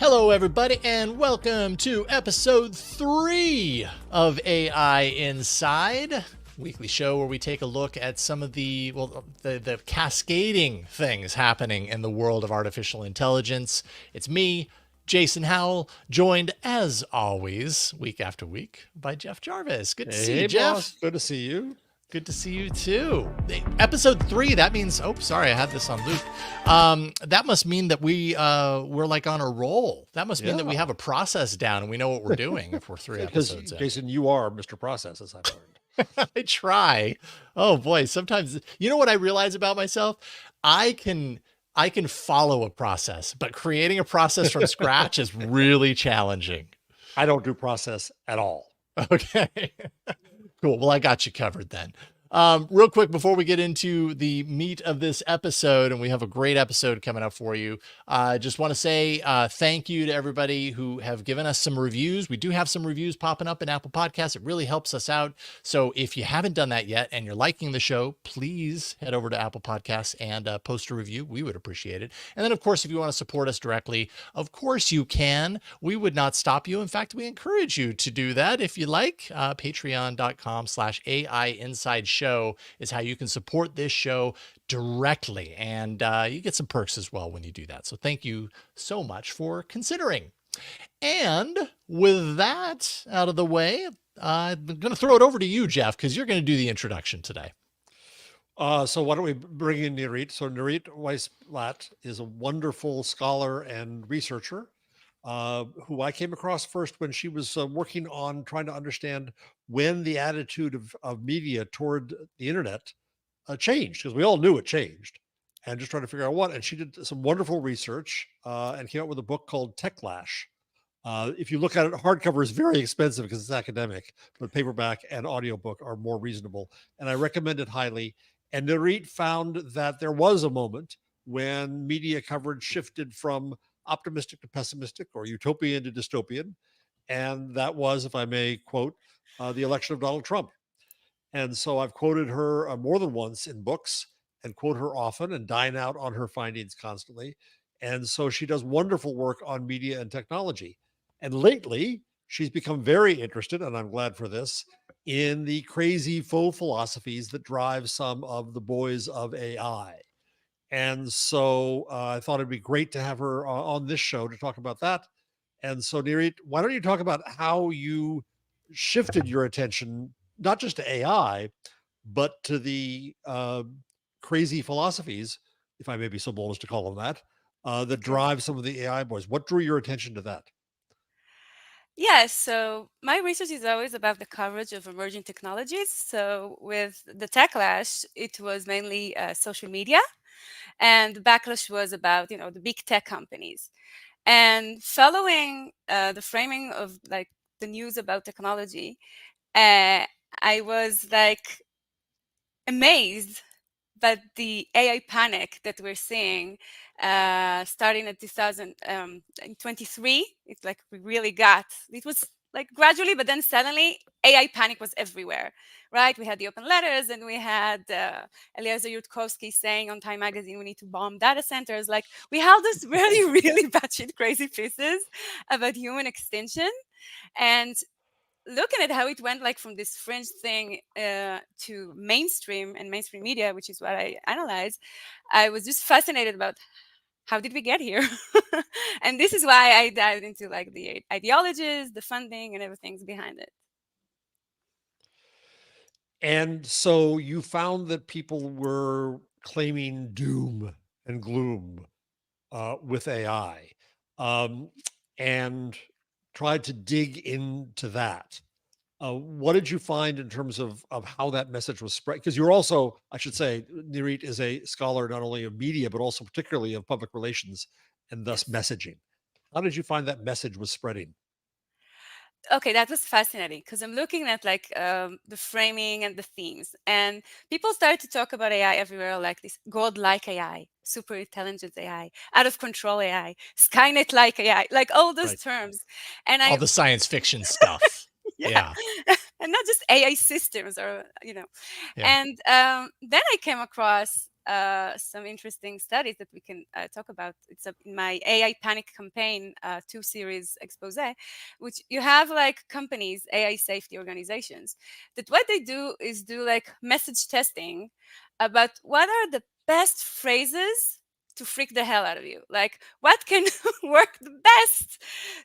Hello, everybody, and welcome to episode 3 of AI Inside, weekly show where we take a look at some of the cascading things happening in the world of artificial intelligence. It's me, Jason Howell, joined as always, week after week, by Jeff Jarvis. Good to see you, Jeff. Boss. Good to see you. Good to see you too. Episode 3, that means, oh, sorry, I had this on loop. That must mean that we're like on a roll. That must mean that we have a process down and we know what we're doing if we're 3 episodes in. Jason, you are Mr. Process, as I've learned. I try. Oh boy, sometimes, you know what I realize about myself? I can follow a process, but creating a process from scratch is really challenging. I don't do process at all. Okay. Cool. Well, I got you covered then. Real quick, before we get into the meat of this episode, and we have a great episode coming up for you, I just want to say thank you to everybody who have given us some reviews. We do have some reviews popping up in Apple Podcasts. It really helps us out. So if you haven't done that yet and you're liking the show, please head over to Apple Podcasts and post a review. We would appreciate it. And then, of course, if you want to support us directly, of course you can. We would not stop you. In fact, we encourage you to do that if you like. Patreon.com/AI Inside Show is how you can support this show directly, and you get some perks as well when you do that. So thank you so much for considering. And with that out of the way, I'm going to throw it over to you, Jeff, because you're going to do the introduction today. So why don't we bring in Nirit? So Nirit Weiss-Blatt is a wonderful scholar and researcher who I came across first when she was working on trying to understand when the attitude of media toward the internet changed, because we all knew it changed, and just trying to figure out what. And she did some wonderful research and came out with a book called Techlash. If you look at it, hardcover is very expensive because it's academic, but paperback and audiobook are more reasonable. And I recommend it highly. And Nirit found that there was a moment when media coverage shifted from optimistic to pessimistic, or utopian to dystopian. And that was, if I may quote, the election of Donald Trump. And so I've quoted her more than once in books and quote her often and dine out on her findings constantly. And so she does wonderful work on media and technology. And lately, she's become very interested, and I'm glad for this, in the crazy faux philosophies that drive some of the boys of AI. And so I thought it'd be great to have her on this show to talk about that. And so, Nirit, why don't you talk about how you shifted your attention, not just to AI, but to the crazy philosophies, if I may be so bold as to call them that drive some of the AI boys. What drew your attention to that? Yes, so my research is always about the coverage of emerging technologies. So with the Techlash, it was mainly social media, and the backlash was about the big tech companies. And following the framing of like the news about technology, I was like amazed by the AI panic that we're seeing starting at 2023. It's like we really got, it was like gradually, but then suddenly AI panic was everywhere, right? We had the open letters, and we had Eliezer Yudkowsky saying on Time Magazine, we need to bomb data centers. Like we had this really, really batshit crazy pieces about human extinction. And looking at how it went like from this fringe thing to mainstream and mainstream media, which is what I analyze, I was just fascinated about how did we get here? And this is why I dived into like the ideologies, the funding, and everything's behind it. And so you found that people were claiming doom and gloom with AI, and tried to dig into that. What did you find in terms of how that message was spread? Because you're also, I should say, Nirit is a scholar not only of media, but also particularly of public relations and thus messaging. How did you find that message was spreading? Okay, that was fascinating because I'm looking at like the framing and the themes, and people started to talk about AI everywhere, like this godlike AI, super intelligent AI, out of control AI, Skynet-like AI, like all those terms. And all the science fiction stuff. yeah. And not just AI systems or. Yeah. And then I came across some interesting studies that we can talk about. It's in my AI Panic Campaign 2 series expose, which you have like companies, AI safety organizations, that what they do is do like message testing about what are the best phrases to freak the hell out of you. Like, what can work the best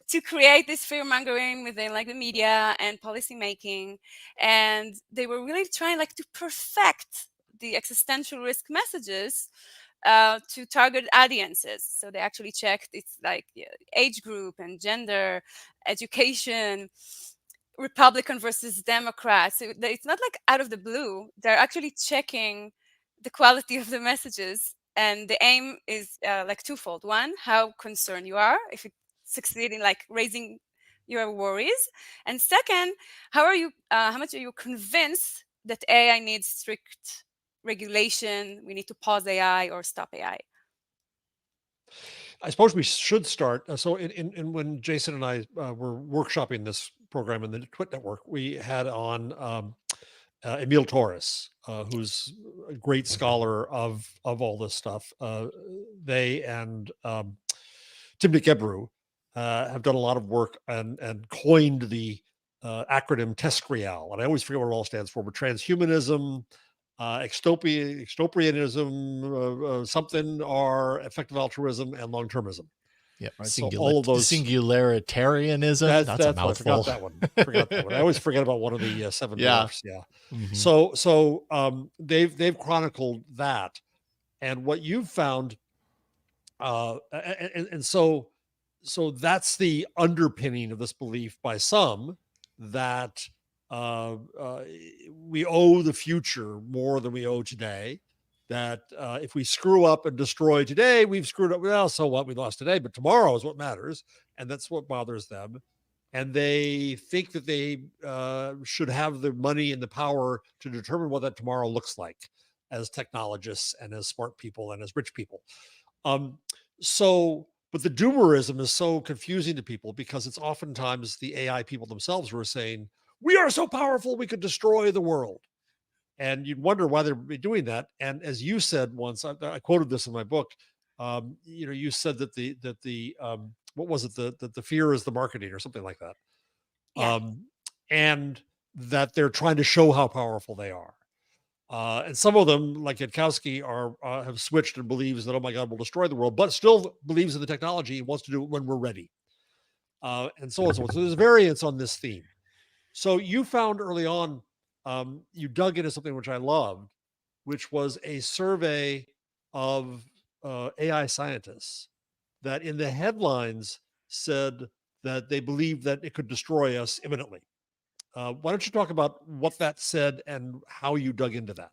to create this fear mongering within like the media and policy making? And they were really trying like to perfect the existential risk messages to target audiences. So they actually checked it's like age group and gender, education, Republican versus Democrat. So it's not like out of the blue. They're actually checking the quality of the messages. And the aim is like twofold. One, how concerned you are if you succeed in like raising your worries. And second, how much are you convinced that AI needs strict regulation? We need to pause AI or stop AI. I suppose we should start. So, in when Jason and I were workshopping this program in the Twit network, we had on Emil Torres, who's a great scholar of all this stuff. They and Tim Gebru have done a lot of work and coined the acronym TESCREAL, and I always forget what it all stands for. But transhumanism, extropianism, something, or effective altruism, and long termism. Yeah, Right. So all of those. Singularitarianism. That's a what I mouthful. forgot that one. I always forget about one of the seven dwarfs. Yeah. Mhm. So they've chronicled that, and what you've found, and so that's the underpinning of this belief by some that we owe the future more than we owe today. That if we screw up and destroy today, we've screwed up. Well, so what? We lost today, but tomorrow is what matters, and that's what bothers them. And they think that they should have the money and the power to determine what that tomorrow looks like, as technologists and as smart people and as rich people. Um, but the doomerism is so confusing to people because it's oftentimes the AI people themselves who are saying, we are so powerful, we could destroy the world. And you'd wonder why they're doing that. And as you said once, I quoted this in my book. You said that what was it? That the fear is the marketing or something like that. Yeah. And that they're trying to show how powerful they are. And some of them, like Yudkowsky, have switched and believes that, oh my God, we'll destroy the world, but still believes in the technology and wants to do it when we're ready. And so on and so on. So there's variance on this theme. So you found early on, you dug into something which I loved, which was a survey of AI scientists that in the headlines said that they believed that it could destroy us imminently. Why don't you talk about what that said and how you dug into that?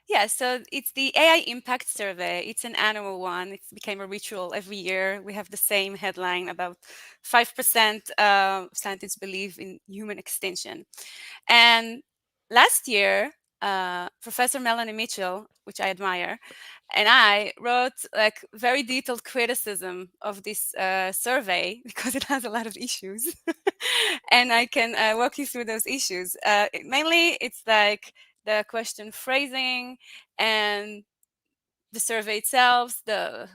Yeah, so it's the AI Impact Survey. It's an annual one. It became a ritual every year. We have the same headline about 5% scientists believe in human extinction. And last year, Professor Melanie Mitchell, which I admire, and I wrote like very detailed criticism of this survey because it has a lot of issues. And I can walk you through those issues. Mainly, it's like the question phrasing and the survey itself, the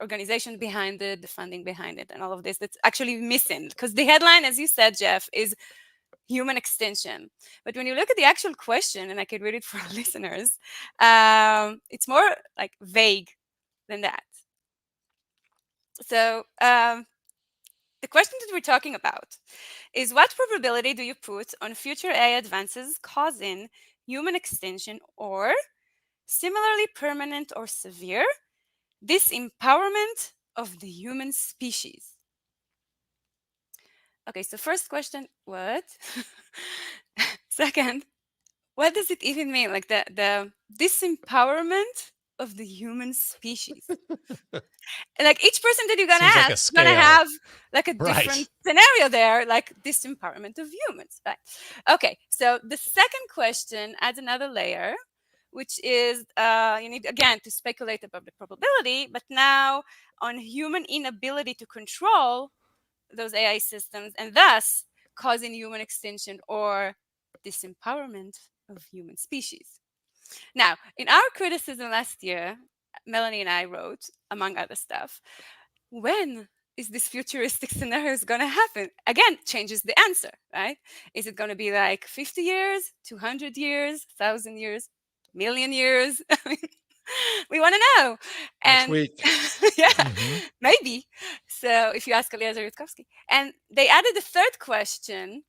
organization behind it, the funding behind it, and all of this that's actually missing. Because the headline, as you said, Jeff, is human extinction. But when you look at the actual question, and I can read it for our listeners, it's more like vague than that. So the question that we're talking about is what probability do you put on future AI advances causing human extinction or similarly permanent or severe disempowerment of the human species? Okay, so first question, what? Second, what does it even mean? Like the disempowerment of the human species. And like each person that you're gonna Seems like a ask is gonna scale. have like a Right. different scenario there, like disempowerment of humans. Right. Okay, so the second question adds another layer, which is you need again to speculate about the probability, but now on human inability to control those AI systems and thus causing human extinction or disempowerment of human species. Now, in our criticism last year, Melanie and I wrote, among other stuff, when is this futuristic scenario going to happen? Again, changes the answer, right? Is it going to be like 50 years, 200 years, 1,000 years, million years? I mean, we want to know. Next And week. yeah, Mhm. maybe. So if you ask Eliezer Yudkowsky. And they added a third question.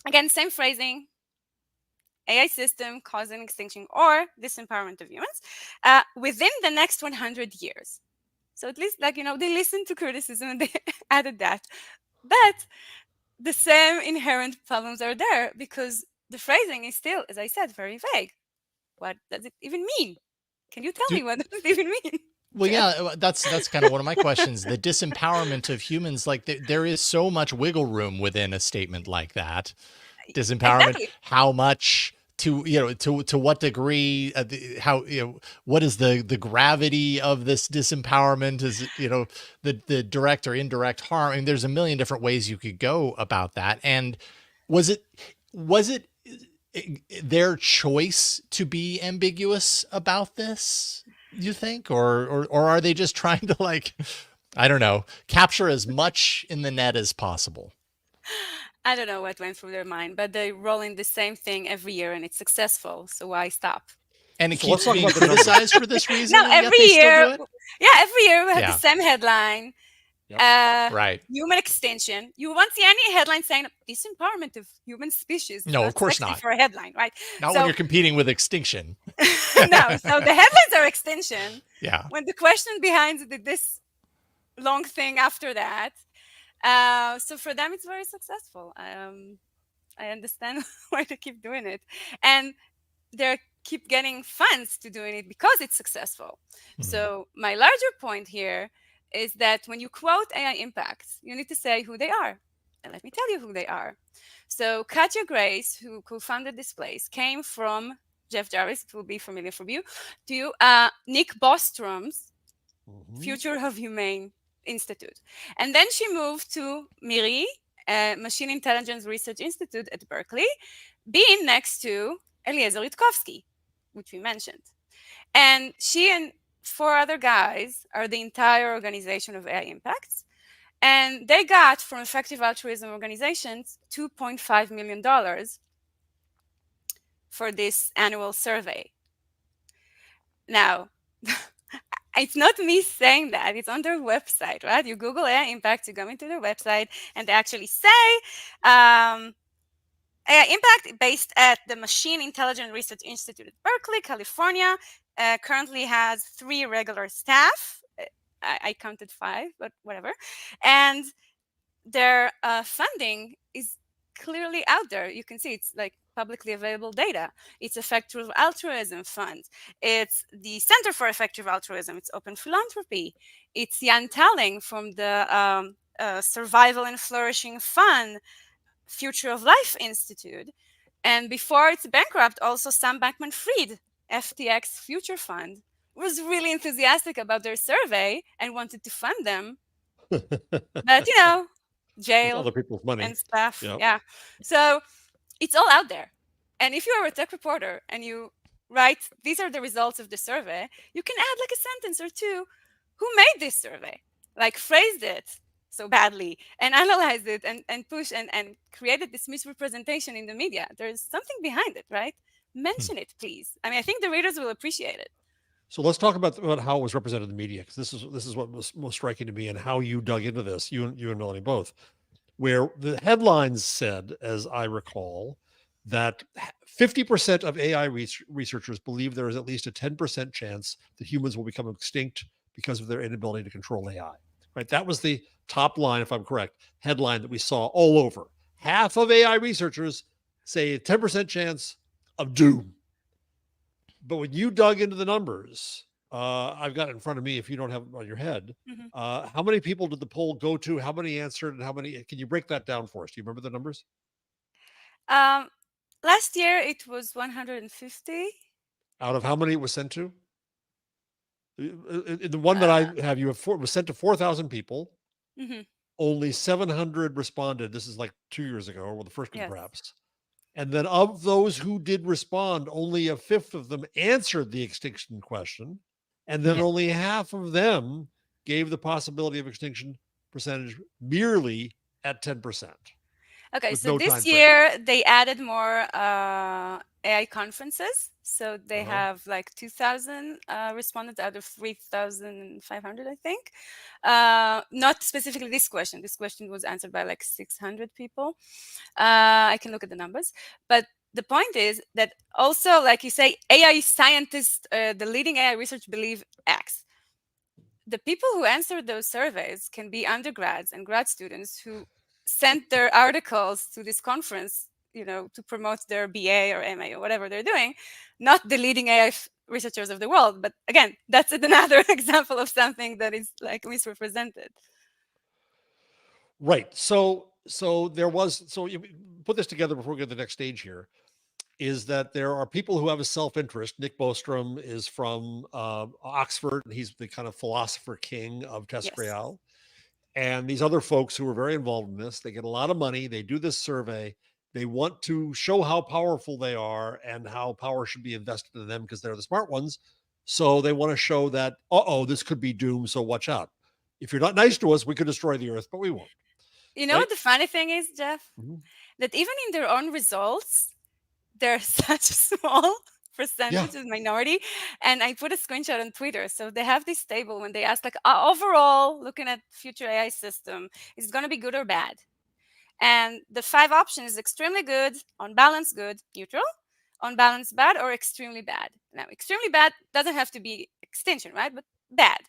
Again, same phrasing, AI system causing extinction or disempowerment of humans within the next 100 years. So at least, like, they listened to criticism and they added that. But the same inherent problems are there because the phrasing is still, as I said, very vague. What does it even mean? Can you tell Do, me what does it even mean? well, Jeff? yeah, that's kind of one of my questions. The disempowerment of humans, like there is so much wiggle room within a statement like that. Disempowerment, Exactly. how much to what degree, how what is the gravity of this disempowerment? Is it the direct or indirect harm? I mean, there's a million different ways you could go about that. And was it their choice to be ambiguous about this, you think, or are they just trying to, like, I don't know, capture as much in the net as possible? I don't know what went through their mind, but they roll in the same thing every year and it's successful. So why stop? And it So let's keeps talk being about the numbers. criticized for this reason, No, and yet every they still year, do it? every year we have the Yeah, same headline. Yep. right. Human extinction. You won't see any headline saying disempowerment of human species. It's No, of not course sexy not. for a headline, right? Not when So you're competing with extinction. no, so the headlines are extinction. Yeah. When the question behind this long thing after that, so for them it's very successful. I understand why they keep doing it, and they keep getting funds to doing it because it's successful. Mhm. So my larger point here is that when you quote AI impacts, you need to say who they are. And let me tell you who they are. So Katja Grace, who co-founded this place, came from Jeff Jarvis, it will be familiar for you, to Nick Bostrom's Future of Humane Institute. And then she moved to MIRI, Machine Intelligence Research Institute at Berkeley, being next to Eliezer Yudkowsky, which we mentioned. And she and four other guys are the entire organization of AI Impacts. And they got from Effective Altruism organizations $2.5 million for this annual survey. Now, it's not me saying that. It's on their website, right? You Google AI Impact, you go into their website, and they actually say AI Impact, based at the Machine Intelligence Research Institute at Berkeley, California, currently has 3 regular staff. I counted 5, but whatever. And their funding is clearly out there. You can see it's like publicly available data. It's Effective Altruism Fund. It's the Center for Effective Altruism. It's Open Philanthropy. It's Jan Talling from the Survival and Flourishing Fund, Future of Life Institute. And before it's bankrupt, also Sam Bankman-Fried, FTX Future Fund, was really enthusiastic about their survey and wanted to fund them. But, With jail other people's money. and stuff. Yep. Yeah. So it's all out there. And if you are a tech reporter and you write, these are the results of the survey, you can add like a sentence or two. Who made this survey? Like phrased it so badly and analyzed it and push and created this misrepresentation in the media. There's something behind it, right? Mention it, please. I mean, I think the readers will appreciate it. So let's talk about how it was represented in the media, because this is what was most striking to me, and how you dug into this, you and Melanie both, where the headlines said, as I recall, that 50% of AI researchers believe there is at least a 10% chance that humans will become extinct because of their inability to control AI. Right? That was the top line, if I'm correct, headline that we saw all over. Half of AI researchers say a 10% chance of doom. But when you dug into the numbers, I've got it in front of me if you don't have it on your head. Mhm. How many people did the poll go to? How many answered? And how many? Can you break that down for us? Do you remember the numbers? Last year it was 150. Out of how many it was sent to? The one that I have, was sent to 4,000 people. Mhm. Only 700 responded. This is like 2 years ago, or the first one, Yes. perhaps. And then of those who did respond, only a fifth of them answered the extinction question. And then only half of them gave the possibility of extinction percentage merely at 10%. Okay, With so no this time frame. year they added more AI conferences. So they Uh-huh. have like 2,000 respondents out of 3,500, I think. Not specifically this question. This question was answered by like 600 people. I can look at the numbers. But the point is that also, like you say, AI scientists, the leading AI research believe X. The people who answered those surveys can be undergrads and grad students who sent their articles to this conference, to promote their BA or MA or whatever they're doing, not the leading AI researchers of the world. But again, that's another example of something that is like misrepresented. Right. So there was, so you put this together before we get to the next stage here, is that there are people who have a self-interest. Nick Bostrom is from Oxford, and he's the kind of philosopher king of Yes. TestReal. And these other folks who are very involved in this, they get a lot of money. They do this survey. They want to show how powerful they are and how power should be invested in them because they're the smart ones. So they want to show that, this could be doom. So watch out. If you're not nice to us, we could destroy the earth, but we won't. You know Right? what the funny thing is, Jeff? Mhm. That even in their own results, they're such a small Yeah. percentage of minority. And I put a screenshot on Twitter. So they have this table when they ask, like, overall, looking at future AI system, is it going to be good or bad? And the 5 options is extremely good, on balance good, neutral, on balance bad, or extremely bad. Now, extremely bad doesn't have to be extinction, right? But bad.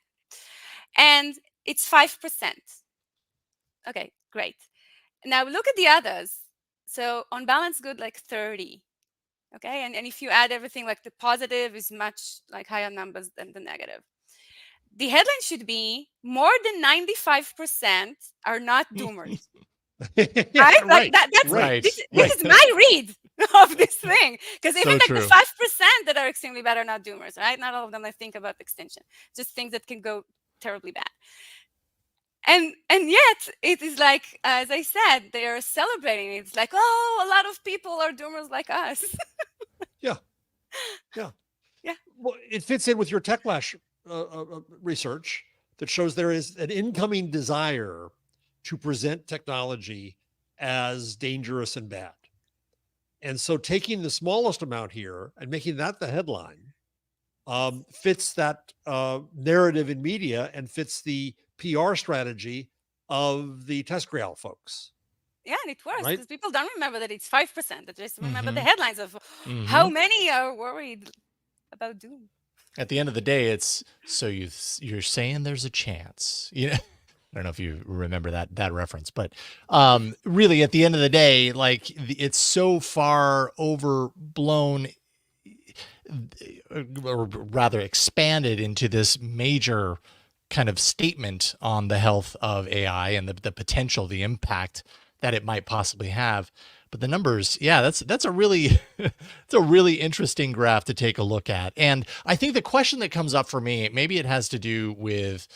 And it's 5%. Okay, great. Now look at the others. So on balance good, like 30. Okay, and if you add everything, like the positive is much like higher numbers than the negative. The headline should be more than 95% are not doomers. Yeah, Right? Like right. that's Right. Right. this is my read of this thing. Because even So like the true. 5% that are extremely bad are not doomers, right? Not all of them I think about extinction. Just things that can go terribly bad. And yet it is like, as I said, they are celebrating. It's like, oh, a lot of people are doomers like us. Yeah. Yeah. Yeah. Well, it fits in with your Techlash research that shows there is an incoming desire to present technology as dangerous and bad. And so taking the smallest amount here and making that the headline fits that narrative in media and fits the PR strategy of the TestGrail folks. Yeah, and it works Right? because people don't remember that it's 5%. They just remember the Mm-hmm. headlines of how many are worried about doom. At the end of the day, it's so you're saying there's a chance. I don't know if you remember that reference, but really, at the end of the day, like it's so far overblown, or rather expanded into this major kind of statement on the health of AI and the potential, the impact that it might possibly have. But the numbers, yeah, that's a really it's a really interesting graph to take a look at. And I think the question that comes up for me, maybe it has to do with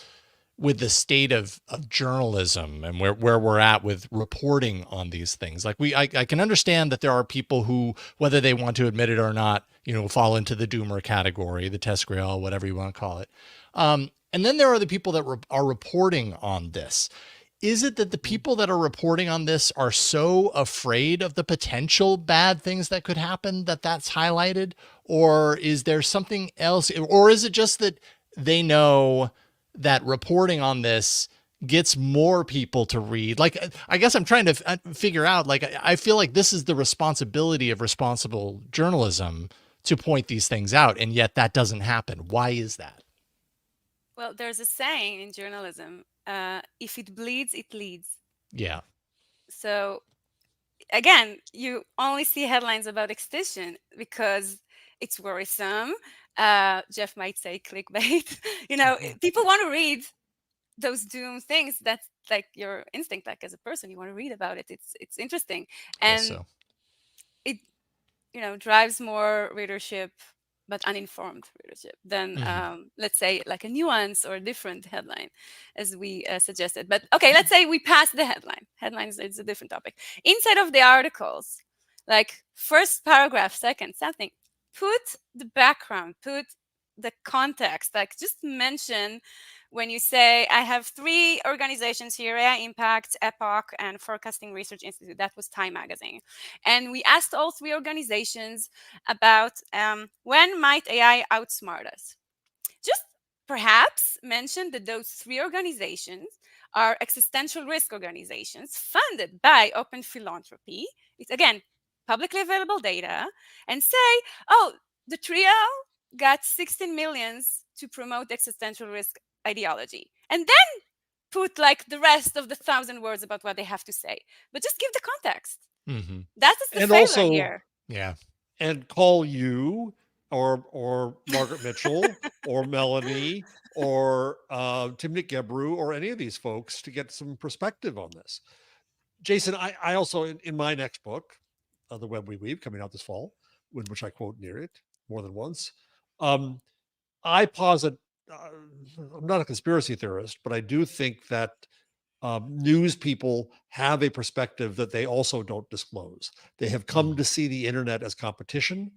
the state of journalism and where we're at with reporting on these things. Like I can understand that there are people who, whether they want to admit it or not, fall into the doomer category, the TestGrail, whatever you want to call it. And then there are the people that are reporting on this. Is it that the people that are reporting on this are so afraid of the potential bad things that could happen that that's highlighted? Or is there something else? Or is it just that they know that reporting on this gets more people to read? Like, I guess I'm trying to figure out, like, I feel like this is the responsibility of responsible journalism to point these things out. And yet that doesn't happen. Why is that? Well, there's a saying in journalism, if it bleeds, it leads. Yeah. So again, you only see headlines about extinction because it's worrisome. Jeff might say clickbait. People want to read those doom things. That's like your instinct, like as a person, you want to read about it. It's interesting, Guess and so. it drives more readership, but uninformed readership than let's say like a nuance or a different headline, as we suggested. But okay, let's say we pass the headlines. It's a different topic. Inside of the articles, like first paragraph, second, something. Put the background, put the context, like just mention when you say, I have three organizations here, AI Impact, Epoch, and Forecasting Research Institute. That was Time Magazine. And we asked all three organizations about when might AI outsmart us. Just perhaps mention that those three organizations are existential risk organizations funded by Open Philanthropy. It's again publicly available data, and say, oh, the trio got 16 millions to promote existential risk ideology. And then put like the rest of the 1,000 words about what they have to say. But just give the context. Mm-hmm. That is the And failure also, here. Yeah. and call you or Margaret Mitchell or Melanie or Timnit Gebru or any of these folks to get some perspective on this. Jason, I also, in my next book, The Web We Weave, coming out this fall, in which I quote Nirit more than once, I posit, I'm not a conspiracy theorist, but I do think that news people have a perspective that they also don't disclose. They have come to see the internet as competition.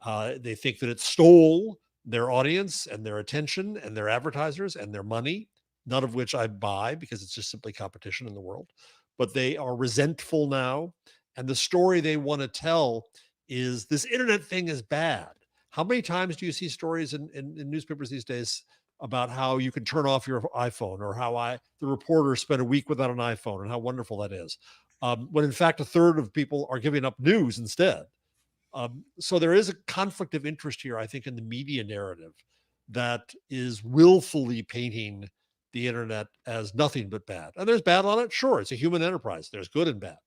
They think that it stole their audience and their attention and their advertisers and their money, none of which I buy because it's just simply competition in the world. But they are resentful now. And the story they want to tell is this internet thing is bad. How many times do you see stories in newspapers these days about how you can turn off your iPhone, or how the reporter spent a week without an iPhone and how wonderful that is, when in fact a third of people are giving up news instead. So there is a conflict of interest here, I think, in the media narrative that is willfully painting the internet as nothing but bad. And there's bad on it. Sure, it's a human enterprise. There's good and bad.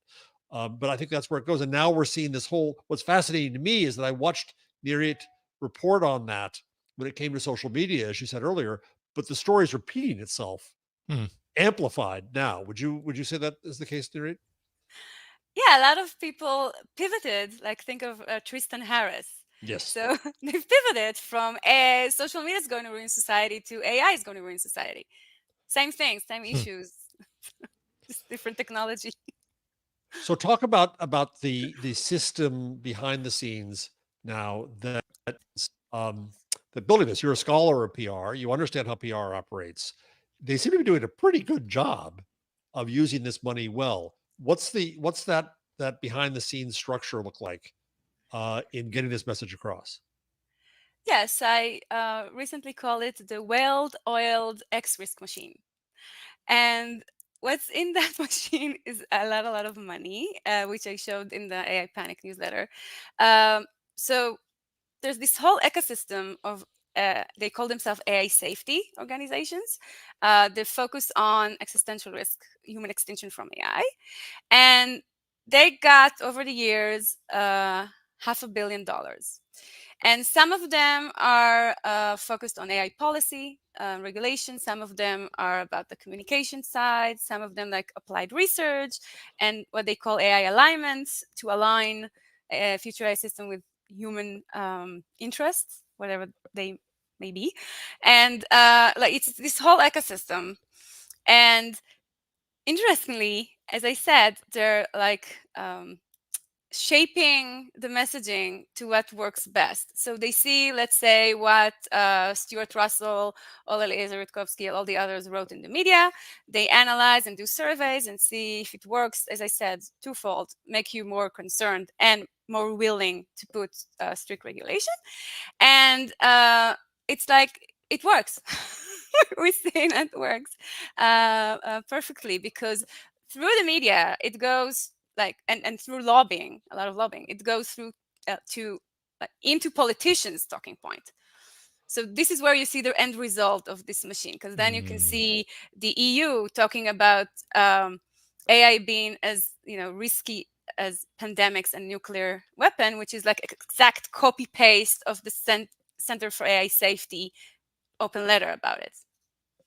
But I think that's where it goes. And now we're seeing this whole, what's fascinating to me is that I watched Nirit report on that when it came to social media, as you said earlier, but the story is repeating itself, amplified now. Would you say that is the case, Nirit? Yeah, a lot of people pivoted, like think of Tristan Harris. Yes. So they've pivoted from social media is going to ruin society to AI is going to ruin society. Same thing, same issues, just different technology. So talk about the system behind the scenes now that that building this. You're a scholar of PR. You understand how PR operates. They seem to be doing a pretty good job of using this money well. What's that behind the scenes structure look like in getting this message across? Yes, I recently call it the well-oiled X-risk machine. And what's in that machine is a lot of money, which I showed in the AI Panic newsletter. So there's this whole ecosystem of they call themselves AI safety organizations. They focus on existential risk, human extinction from AI, and they got over the years $500 million. And some of them are focused on AI policy, regulation. Some of them are about the communication side. Some of them like applied research and what they call AI alignments to align a future AI system with human interests, whatever they may be. And like it's this whole ecosystem. And interestingly, as I said, they're like shaping the messaging to what works best. So they see, let's say, what Stuart Russell, Oleg Rutkowski, all the others wrote in the media. They analyze and do surveys and see if it works. As I said, twofold: make you more concerned and more willing to put strict regulation. And it's like it works. We're seeing it works perfectly because through the media it goes like and through lobbying, a lot of lobbying, it goes through to into politicians' talking point. So this is where you see the end result of this machine, because then you can see the EU talking about AI being as risky as pandemics and nuclear weapon, which is like exact copy paste of the Center for AI Safety open letter about it,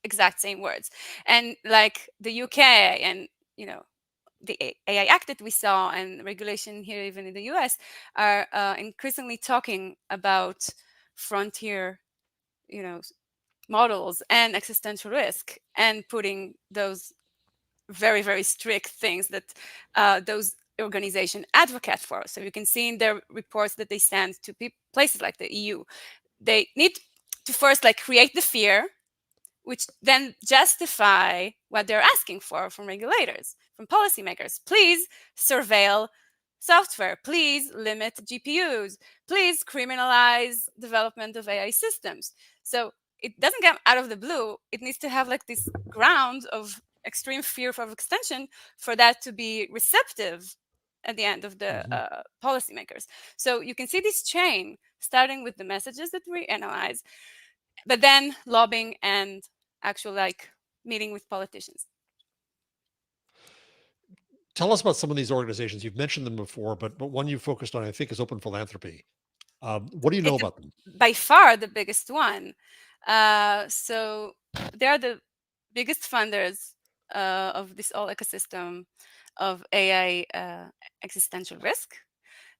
exact same words. And like the UK and the AI Act that we saw and regulation here, even in the US, are increasingly talking about frontier, models and existential risk, and putting those very, very strict things that those organization advocate for. So you can see in their reports that they send to places like the EU, they need to first like create the fear, which then justify what they're asking for from regulators, from policymakers. Please surveil software. Please limit GPUs. Please criminalize development of AI systems. So it doesn't come out of the blue. It needs to have like this ground of extreme fear of extension for that to be receptive at the end of the policymakers. So you can see this chain starting with the messages that we analyze, but then lobbying and actual like meeting with politicians. Tell us about some of these organizations. You've mentioned them before, but one you focused on, I think, is Open Philanthropy. What do you know It's about them? by far the biggest one. So they are the biggest funders of this whole ecosystem of AI existential risk.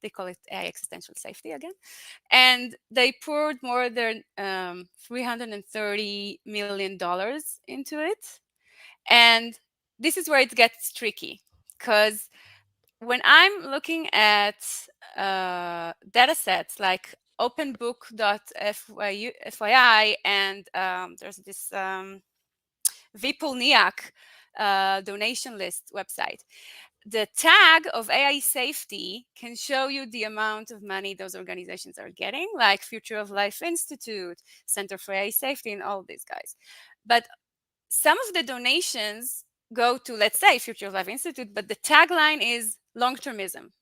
They call it AI existential safety again. And they poured more than $330 million into it. And this is where it gets tricky, because when I'm looking at data sets like openbook.fyi, and there's this Vipulniak donation list website, the tag of AI safety can show you the amount of money those organizations are getting, like Future of Life Institute, Center for AI Safety, and all these guys. But some of the donations go to, let's say, Future of Life Institute, but the tagline is long-termism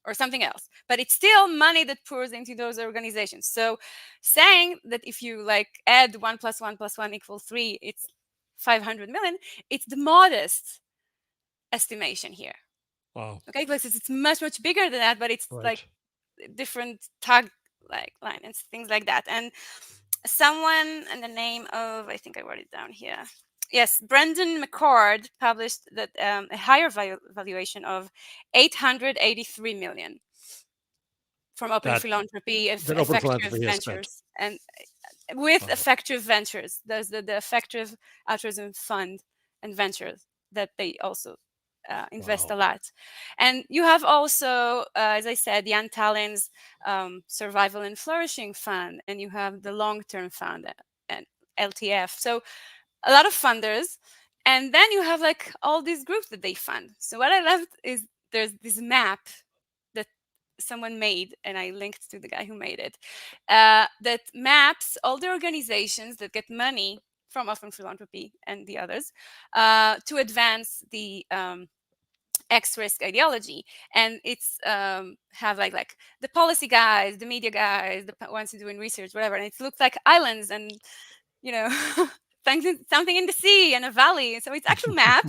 or something else. But it's still money that pours into those organizations. So saying that if you like add 1 + 1 + 1 = 3, it's 500 million, it's the modest estimation here. Wow. Okay, because it's much, much bigger than that, but it's Right. like different tag like line and things like that. And someone in the name of, I think I wrote it down here. Yes, Brendan McCord published that a higher valuation of 883 million from Open Philanthropy, that Open Effective Philanthropy has spent. Ventures, and with Wow. Effective Ventures. There's the Effective Altruism Fund and Ventures that they also invest a lot. And you have also, as I said, Jan Tallin's Survival and Flourishing Fund, and you have the Long-Term Fund and LTF. So a lot of funders. And then you have like all these groups that they fund. So what I loved is there's this map that someone made, and I linked to the guy who made it, that maps all the organizations that get money from Open Philanthropy and the others to advance the X-risk ideology. And it's have like the policy guys, the media guys, the ones who doing research, whatever. And it looks like islands and, you know, something in the sea and a valley. So it's actual map.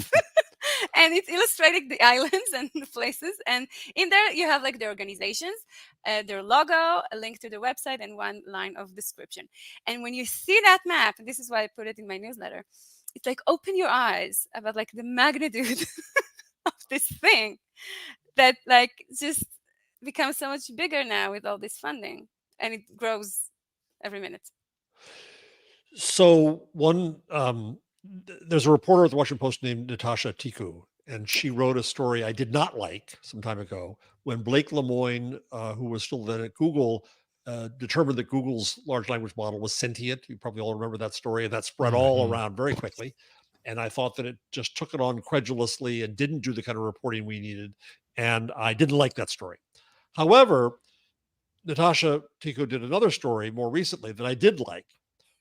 And it's illustrating the islands and the places. And in there, you have like the organizations, their logo, a link to the website, and one line of description. And when you see that map, and this is why I put it in my newsletter, it's like open your eyes about like the magnitude of this thing that like just becomes so much bigger now with all this funding, and it grows every minute. So there's a reporter at the Washington Post named Natasha Tiku, and she wrote a story I did not like some time ago when Blake Lemoine, who was still then at Google, determined that Google's large language model was sentient. You probably all remember that story, and that spread all around very quickly. And I thought that it just took it on credulously and didn't do the kind of reporting we needed. And I didn't like that story. However, Natasha Tiku did another story more recently that I did like,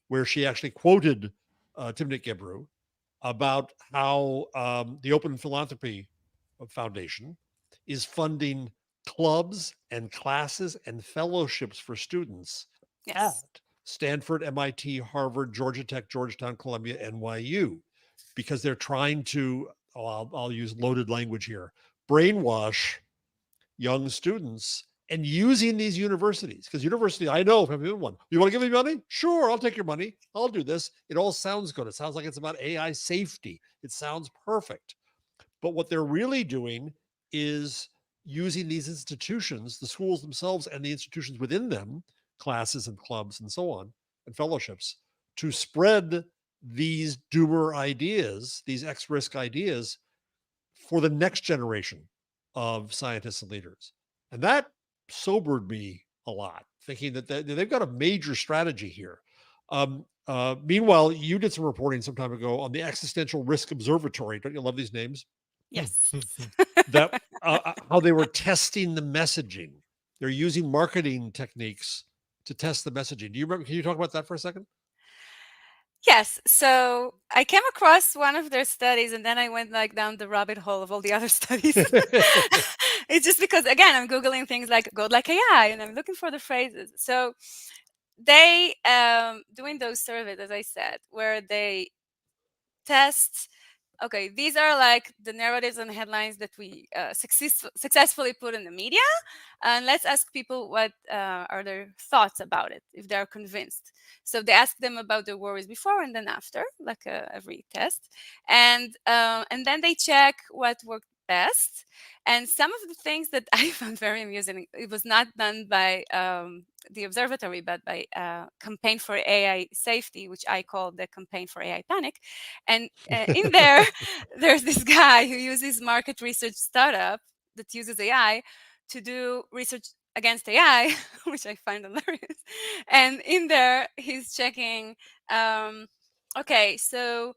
where she actually quoted Timnit Gebru about how the Open Philanthropy Foundation is funding clubs and classes and fellowships for students at Stanford, MIT, Harvard, Georgia Tech, Georgetown, Columbia, NYU, because they're trying to, I'll use loaded language here, brainwash young students and using these universities. Because university, I know from one, you want to give me money? Sure, I'll take your money. I'll do this. It all sounds good. It sounds like it's about AI safety. It sounds perfect. But what they're really doing is using these institutions, the schools themselves and the institutions within them, classes and clubs and so on, and fellowships, to spread these doomer ideas, these X-risk ideas for the next generation of scientists and leaders. And that sobered me a lot, thinking that they've got a major strategy here. Meanwhile, you did some reporting some time ago on the Existential Risk Observatory. Don't you love these names? Yes. That how they were testing the messaging. They're using marketing techniques to test the messaging. Do you remember? Can you talk about that for a second? Yes. So I came across one of their studies and then I went like down the rabbit hole of all the other studies. It's just because, again, I'm Googling things like godlike AI and I'm looking for the phrases. So they doing those surveys, as I said, where they test, okay, these are like the narratives and headlines that we successfully put in the media, and let's ask people what are their thoughts about it, if they're convinced. So they ask them about their worries before and then after, like every test, and then they check what worked best. And some of the things that I found very amusing, it was not done by the observatory, but by Campaign for AI Safety, which I call the Campaign for AI Panic. And in there, there's this guy who uses market research startup that uses AI to do research against AI, which I find hilarious. And in there, he's checking, okay, so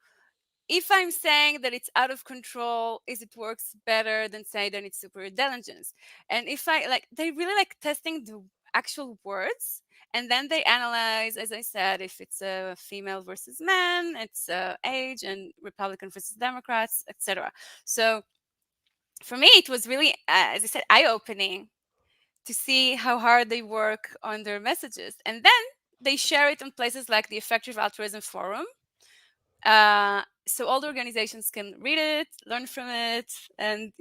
if I'm saying that it's out of control, is it works better than saying that it's super intelligence? And if I like, they really like testing the actual words, and then they analyze, as I said, if it's a female versus man, it's age, and Republican versus Democrats, etc. So for me, it was really, as I said, eye-opening to see how hard they work on their messages, and then they share it on places like the Effective Altruism Forum, so all the organizations can read it, learn from it, and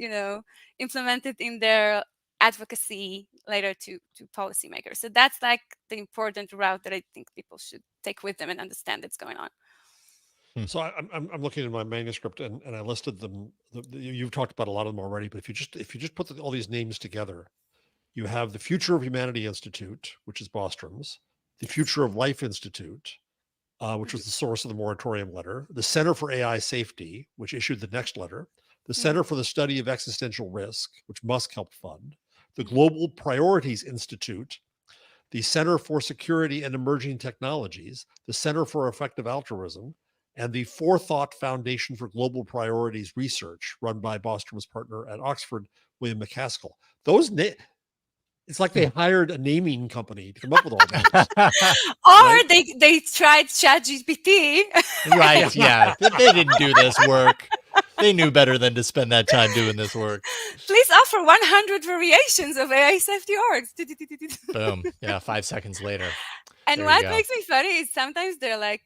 implement it in their advocacy later to policymakers. So that's like the important route that I think people should take with them and understand that's going on. So I'm looking at my manuscript and I listed them. You've talked about a lot of them already, but if you just put all these names together, you have the Future of Humanity Institute, which is Bostrom's, the Future of Life Institute, which was the source of the moratorium letter, the Center for AI Safety, which issued the next letter, the Center for the Study of Existential Risk, which Musk helped fund, the Global Priorities Institute, the Center for Security and Emerging Technologies, the Center for Effective Altruism, and the Forethought Foundation for Global Priorities Research, run by Bostrom's partner at Oxford, William McCaskill. It's like they hired a naming company to come up with all that. Or right? they tried ChatGPT. Right. Yeah. They didn't do this work. They knew better than to spend that time doing this work. Please offer 100 variations of AI safety orgs. Boom. Yeah. 5 seconds later. And There you what go. makes me funny is sometimes they're like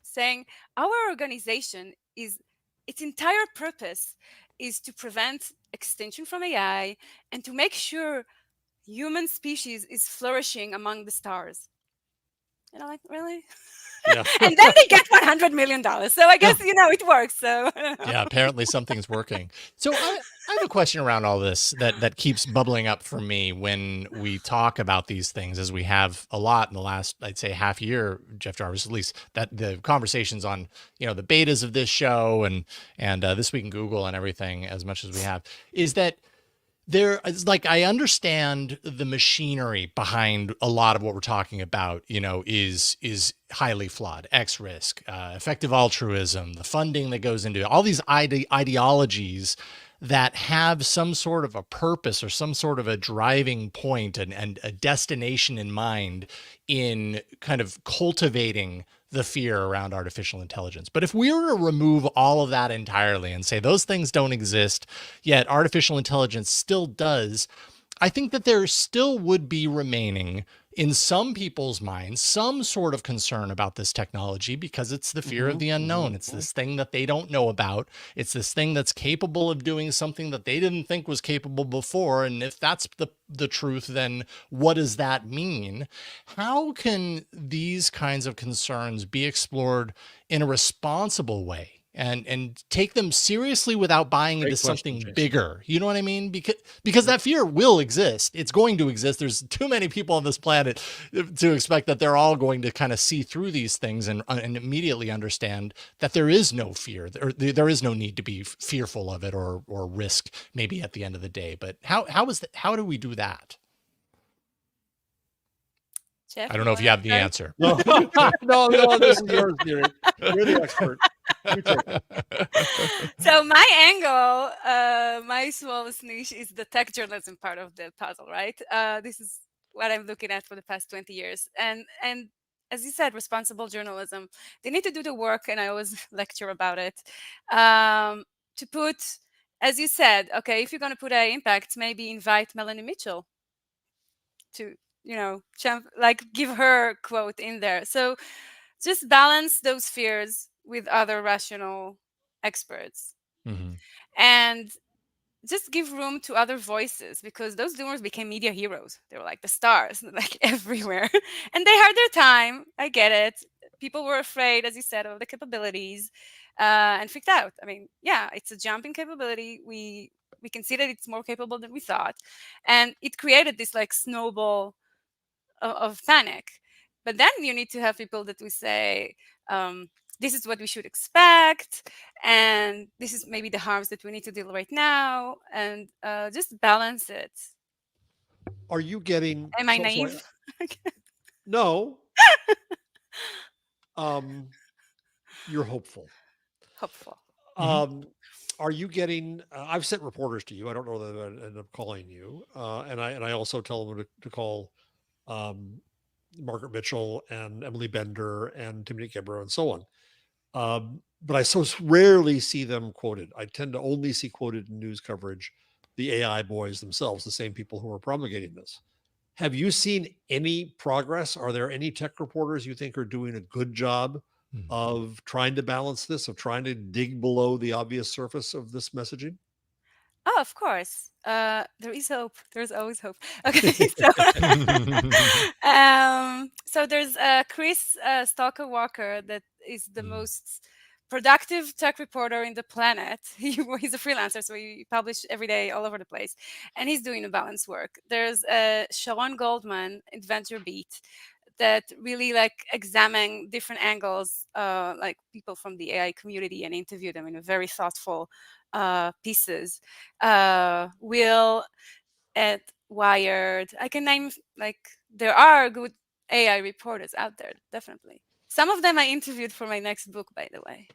saying our organization its entire purpose is to prevent extinction from AI and to make sure human species is flourishing among the stars. And I'm like, really? Yeah. And then they get $100 million. So I guess, it works. So I don't know. Yeah, apparently something's working. So I have a question around all this that keeps bubbling up for me when we talk about these things, as we have a lot in the last, I'd say, half year, Jeff Jarvis, at least, that the conversations on, the betas of this show and This Week in Google and everything, as much as we have, is that it's like, I understand the machinery behind a lot of what we're talking about, is highly flawed. X risk, effective altruism, the funding that goes into it, all these ideologies that have some sort of a purpose or some sort of a driving point and a destination in mind in kind of cultivating the fear around artificial intelligence. But if we were to remove all of that entirely and say those things don't exist, yet artificial intelligence still does, I think that there still would be remaining in some people's minds some sort of concern about this technology, because it's the fear of the unknown. It's this thing that they don't know about. It's this thing that's capable of doing something that they didn't think was capable before. And if that's the truth, then what does that mean? How can these kinds of concerns be explored in a responsible way and take them seriously without buying into Great question, something Jason. bigger? You know what I mean? Because that fear will exist. It's going to exist. There's too many people on this planet to expect that they're all going to kind of see through these things and immediately understand that there is no fear, or there is no need to be fearful of it or risk maybe at the end of the day. But how do we do that? Jeff, I don't you know if want you to have the start? answer. No, no, this is yours, Nirit. You're the expert. You take it. So my angle, my smallest niche is the tech journalism part of the puzzle, right? This is what I'm looking at for the past 20 years. And as you said, responsible journalism, they need to do the work, and I always lecture about it, to put, as you said, okay, if you're going to put a impact, maybe invite Melanie Mitchell to, like give her quote in there. So just balance those fears with other rational experts, Mm-hmm. and just give room to other voices, because those doers became media heroes. They were like the stars, like everywhere. And they had their time. I get it. People were afraid, as you said, of the capabilities, and freaked out. I mean, yeah, it's a jump in capability. We can see that it's more capable than we thought, and it created this like snowball of panic. But then you need to have people that we say, this is what we should expect, and this is maybe the harms that we need to deal right now, and just balance it. Are you getting Am I so naive? no, you're hopeful. Hopeful. Um, are you getting? I've sent reporters to you. I don't know that I end up calling you, and I also tell them to call um, Margaret Mitchell and Emily Bender and Timothy Gebro and so on. But I so rarely see them quoted. I tend to only see quoted in news coverage the AI boys themselves, the same people who are promulgating this. Have you seen any progress? Are there any tech reporters you think are doing a good job of trying to balance this, of trying to dig below the obvious surface of this messaging? Oh, of course. There is hope. There's always hope. Okay, so so there's Chris Stalker Walker, that is the most productive tech reporter in the planet. He's a freelancer, so he publishes every day all over the place, and he's doing a balanced work. There's Sharon Goldman in Venture Beat, that really like examine different angles, like people from the AI community, and interview them in a very thoughtful pieces. Will at Wired. I can name, like, there are good AI reporters out there, definitely. Some of them I interviewed for my next book, by the way.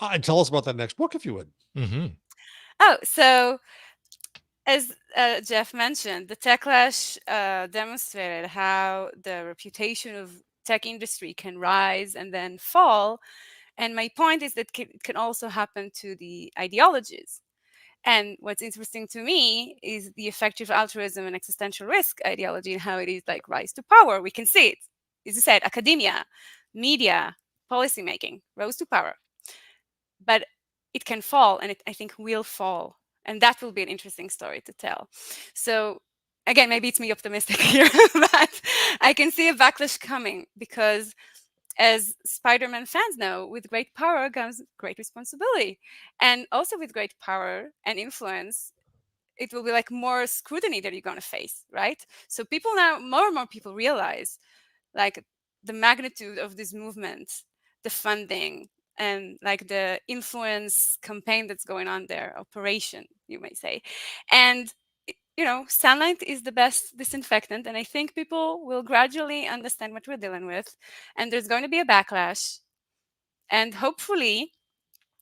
And tell us about that next book, if you would. Mm-hmm. Oh, so as Jeff mentioned, the Techlash demonstrated how the reputation of tech industry can rise and then fall. And my point is that it can also happen to the ideologies. And what's interesting to me is the effective altruism and existential risk ideology, and how it is like rise to power. We can see it. As you said, academia, media, policymaking rose to power. But it can fall, and I think will fall. And that will be an interesting story to tell. So again, maybe it's me optimistic here, but I can see a backlash coming, because as Spider-Man fans know, with great power comes great responsibility. And also with great power and influence, it will be like more scrutiny that you're going to face, right? So people now, more and more people realize like the magnitude of this movement, the funding, and like the influence campaign that's going on there, operation, you may say. And sunlight is the best disinfectant, and I think people will gradually understand what we're dealing with, and there's going to be a backlash, and hopefully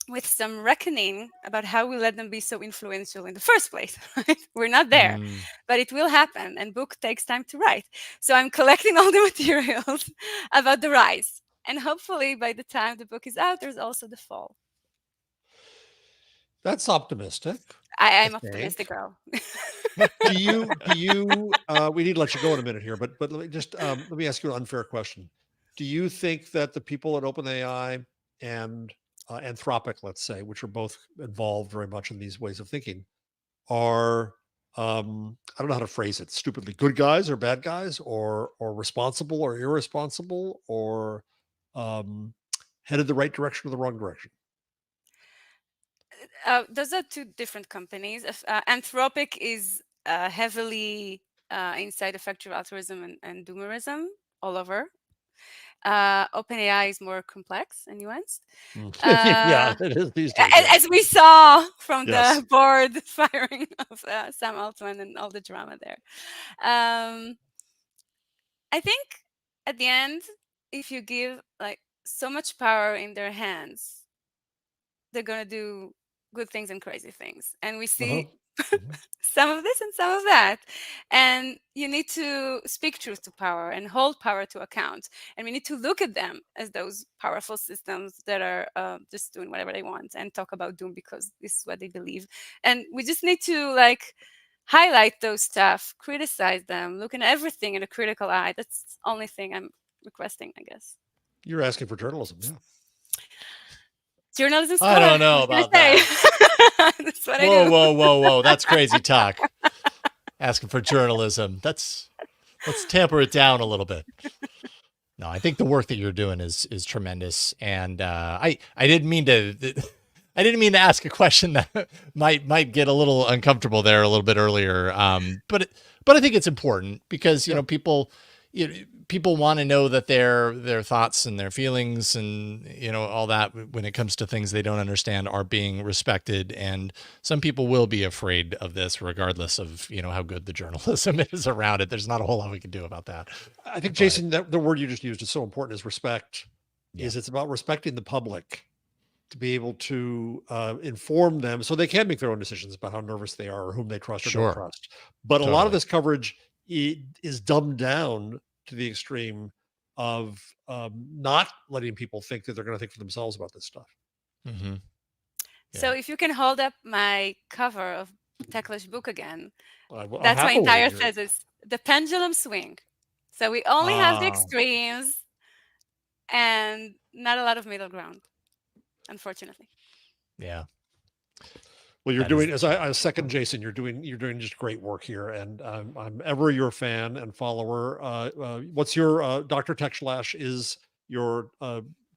with some reckoning about how we let them be so influential in the first place. Right? We're not there, but it will happen, and book takes time to write. So I'm collecting all the materials about the rise, and hopefully by the time the book is out, there's also the fall. That's optimistic. I'm optimistic girl. do you we need to let you go in a minute here, but let me just let me ask you an unfair question. Do you think that the people at OpenAI and Anthropic, let's say, which are both involved very much in these ways of thinking, are I don't know how to phrase it stupidly, good guys or bad guys, or responsible or irresponsible, or headed the right direction or the wrong direction? those are two different companies. Anthropic is heavily inside effective altruism and doomerism all over. OpenAI is more complex and nuanced. Yeah, it is these days. Yeah. As we saw from Yes. the board firing of Sam Altman and all the drama there. Um, I think at the end, if you give like so much power in their hands, they're gonna do good things and crazy things. And we Uh-huh. see some of this and some of that. And you need to speak truth to power and hold power to account. And we need to look at them as those powerful systems that are just doing whatever they want and talk about doom because this is what they believe. And we just need to like highlight those stuff, criticize them, look at everything in a critical eye. That's the only thing I'm requesting, I guess. You're asking for journalism. Yeah. Journalism I scholar. don't know What was about I gonna that. say? That's what I Whoa, do. whoa, whoa, whoa. That's crazy talk. Asking for journalism. Let's tamper it down a little bit. No, I think the work that you're doing is tremendous. And I didn't mean to I didn't mean to ask a question that might get a little uncomfortable there a little bit earlier. But I think it's important because, you know, people want to know that their thoughts and their feelings and, you know, all that when it comes to things they don't understand are being respected. And some people will be afraid of this regardless of, you know, how good the journalism is around it. There's not a whole lot we can do about that. I think, Jason, that the word you just used is so important, is respect. Yeah. It's about respecting the public to be able to inform them so they can make their own decisions about how nervous they are or whom they trust or Sure. don't trust. But a lot Totally. of this coverage is dumbed down to the extreme of not letting people think that they're going to think for themselves about this stuff. Mm-hmm. So if you can hold up my cover of Techlash book again, I'll that's my happily entire hear it. thesis. The pendulum swing. So we only have the Ah. extremes and not a lot of middle ground, unfortunately. Yeah. Well, you're That doing, is- as I second Jason, you're doing just great work here, and I'm ever your fan and follower. What's your Dr. Techlash is your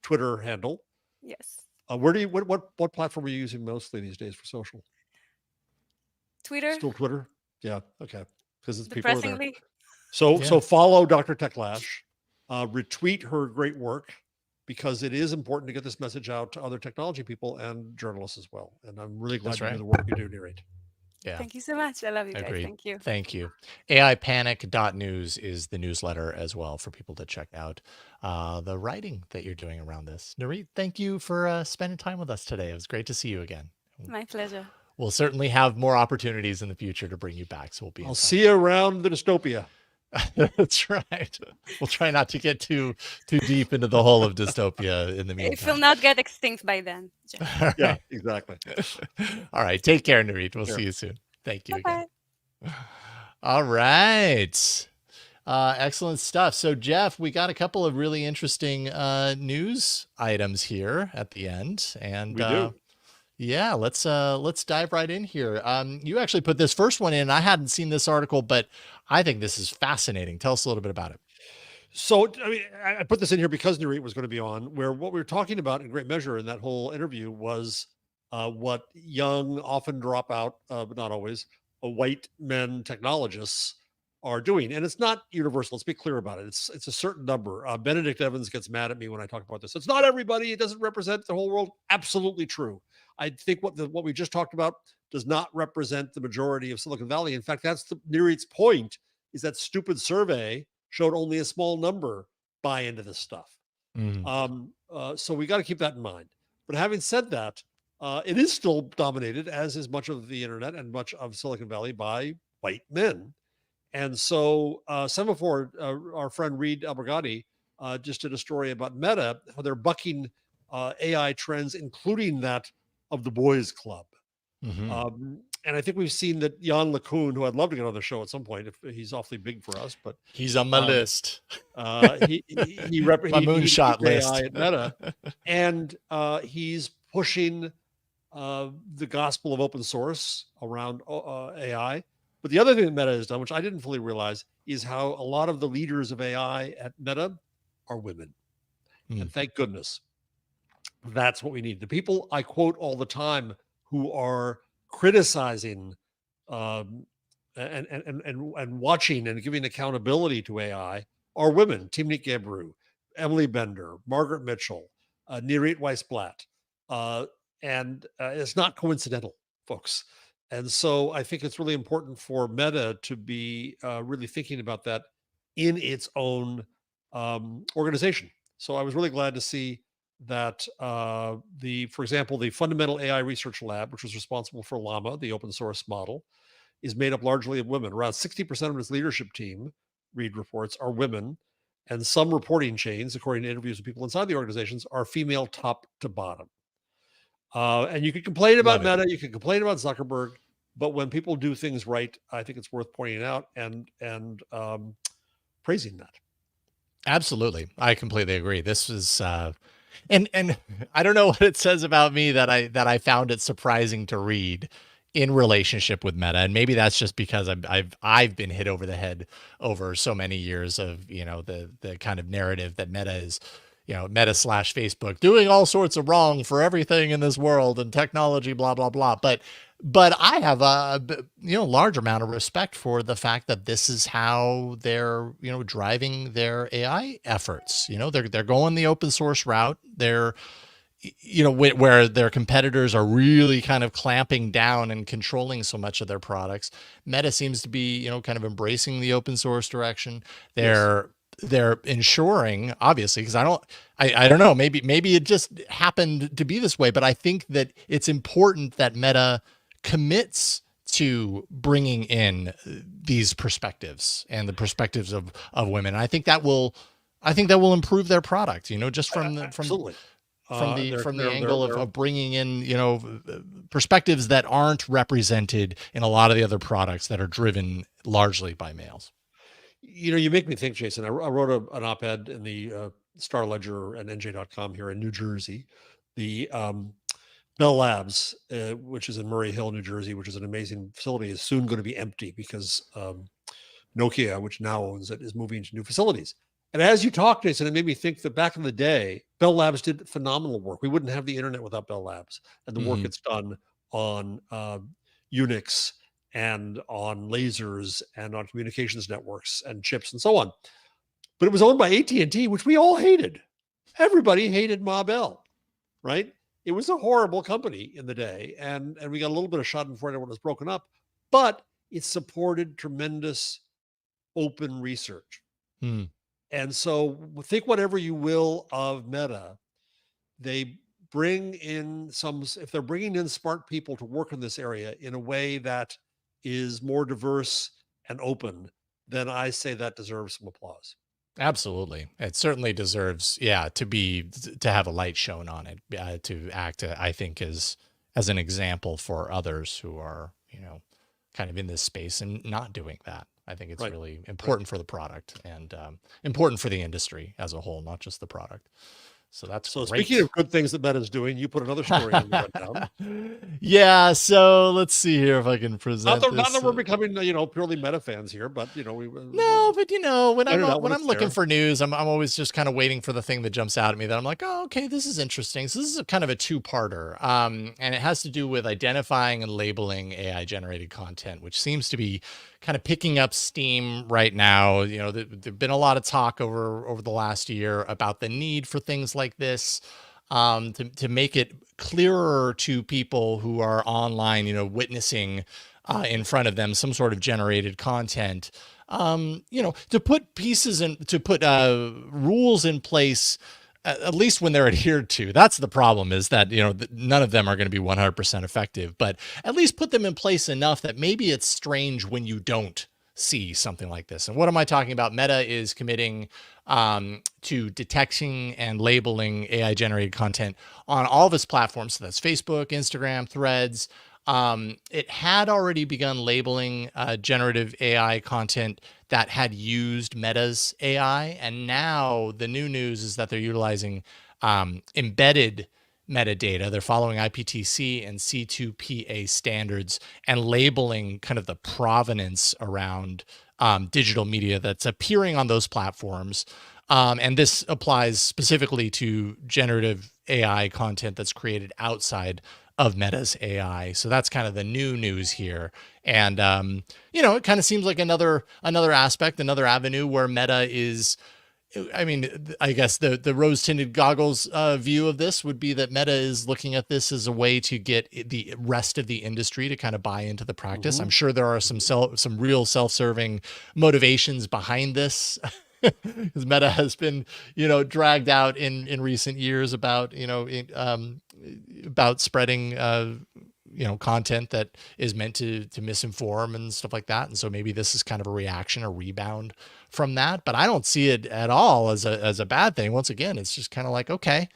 Twitter handle? Yes. Where do you what platform are you using mostly these days for social? Twitter, Still Twitter? Yeah, okay, because it's people are there. depressingly. So Yeah. so follow Dr. Techlash, retweet her great work, because it is important to get this message out to other technology people and journalists as well. And I'm really glad That's you right. do the work you do, Nirit. Yeah. Thank you so much. I love you guys. Agreed. Thank you. Thank you. AIPanic.news is the newsletter as well for people to check out the writing that you're doing around this. Nirit, thank you for spending time with us today. It was great to see you again. My pleasure. We'll certainly have more opportunities in the future to bring you back. So we'll be in I'll touch. see you around the dystopia. That's right. We'll try not to get too deep into the hole of dystopia in the meantime. It will not get extinct by then. All right. Yeah, exactly. All right. Take care, Nirit. We'll Sure. see you soon. Thank you Bye-bye. again. All right. Excellent stuff. So, Jeff, we got a couple of really interesting news items here at the end, and We do. yeah, let's dive right in here. You actually put this first one in. I hadn't seen this article, but I think this is fascinating. Tell us a little bit about it. So, I mean, I put this in here because Nirit was going to be on, where what we were talking about in great measure in that whole interview was what young, often dropout, but not always, white men technologists are doing. And it's not universal. Let's be clear about it. It's a certain number. Benedict Evans gets mad at me when I talk about this. It's not everybody. It doesn't represent the whole world. Absolutely true. I think what we just talked about does not represent the majority of Silicon Valley. In fact, that's Nirit's point, is that stupid survey showed only a small number buy into this stuff. So we got to keep that in mind. But having said that, it is still dominated, as is much of the internet and much of Silicon Valley, by white men. And so Semaphore, our friend Reed Albergati, just did a story about Meta, how they're bucking AI trends, including that of the boys club. And I think we've seen that Jan LeCun, who I'd love to get on the show at some point, if he's awfully big for us, but he's on my list. he My moonshot list AI at Meta, and he's pushing the gospel of open source around AI. But the other thing that Meta has done, which I didn't fully realize, is how a lot of the leaders of AI at Meta are women. And thank goodness. That's what we need. The people I quote all the time who are criticizing and watching and giving accountability to AI are women: Timnit Gebru, Emily Bender, Margaret Mitchell, Nirit Weiss-Blatt. And it's not coincidental, folks. And so I think it's really important for Meta to be really thinking about that in its own organization. So I was really glad to see that for example, the Fundamental AI Research Lab, which was responsible for Llama, the open source model, is made up largely of women. Around 60% of its leadership team, Reed reports, are women. And some reporting chains, according to interviews with people inside the organizations, are female top to bottom. And you can complain about Meta, you can complain about Zuckerberg, but when people do things right, I think it's worth pointing out and praising that. Absolutely. I completely agree. This is and I don't know what it says about me that I found it surprising to read in relationship with Meta. And maybe that's just because I've been hit over the head over so many years of, the kind of narrative that Meta is, Meta / Facebook doing all sorts of wrong for everything in this world and technology, blah, blah, blah. But I have a large amount of respect for the fact that this is how they're driving their AI efforts. They're going the open source route. They're where their competitors are really kind of clamping down and controlling so much of their products. Meta seems to be kind of embracing the open source direction. They're ensuring, obviously, because I don't know, maybe it just happened to be this way, but I think that it's important that Meta commits to bringing in these perspectives and the perspectives of women. And I think that will improve their product, just from the angle of bringing in, perspectives that aren't represented in a lot of the other products that are driven largely by males. You make me think, Jason. I wrote an op-ed in the Star Ledger and NJ.com here in New Jersey. The Bell Labs, which is in Murray Hill, New Jersey, which is an amazing facility, is soon going to be empty because Nokia, which now owns it, is moving to new facilities. And as you talk, Jason, it made me think that back in the day, Bell Labs did phenomenal work. We wouldn't have the internet without Bell Labs and the work it's done on Unix and on lasers and on communications networks and chips and so on. But it was owned by AT&T, which we all hated. Everybody hated Ma Bell, right? It was a horrible company in the day, and we got a little bit of schadenfreude when it was broken up, but it supported tremendous open research. And so think whatever you will of Meta, they bring in if they're bringing in smart people to work in this area in a way that is more diverse and open, then I say that deserves some applause. Absolutely. It certainly deserves, to have a light shown on it, to act, I think, as an example for others who are, kind of in this space and not doing that. I think it's really important for the product and important for the industry as a whole, not just the product. So that's great. Speaking of good things that Meta's doing, you put another story on your rundown. Yeah. So let's see here if I can present this. Not that we're becoming, purely Meta fans here, but when I'm looking for news, I'm always just kind of waiting for the thing that jumps out at me that I'm like, oh, okay, this is interesting. So this is kind of a two-parter, and it has to do with identifying and labeling AI generated content, which seems to be kind of picking up steam right now. There've been a lot of talk over the last year about the need for things like this, to make it clearer to people who are online, witnessing in front of them some sort of generated content, to put rules in place, at least when they're adhered to. That's the problem, is that, none of them are going to be 100% effective, but at least put them in place enough that maybe it's strange when you don't see something like this. And what am I talking about? Meta is committing to detecting and labeling AI generated content on all of its platforms. So that's Facebook, Instagram, Threads. It had already begun labeling generative AI content that had used Meta's AI. And now the new news is that they're utilizing embedded metadata. They're following IPTC and C2PA standards and labeling kind of the provenance around digital media that's appearing on those platforms. And this applies specifically to generative AI content that's created outside of Meta's AI. So that's kind of the new news here. And, it kind of seems like another aspect, another avenue where Meta is, I mean, I guess the rose-tinted goggles view of this would be that Meta is looking at this as a way to get the rest of the industry to kind of buy into the practice. I'm sure there are some real self-serving motivations behind this. Because Meta has been, dragged out in recent years about, about spreading, content that is meant to misinform and stuff like that. And so maybe this is kind of a reaction, a rebound from that, but I don't see it at all as a bad thing. Once again, it's just kind of like, okay,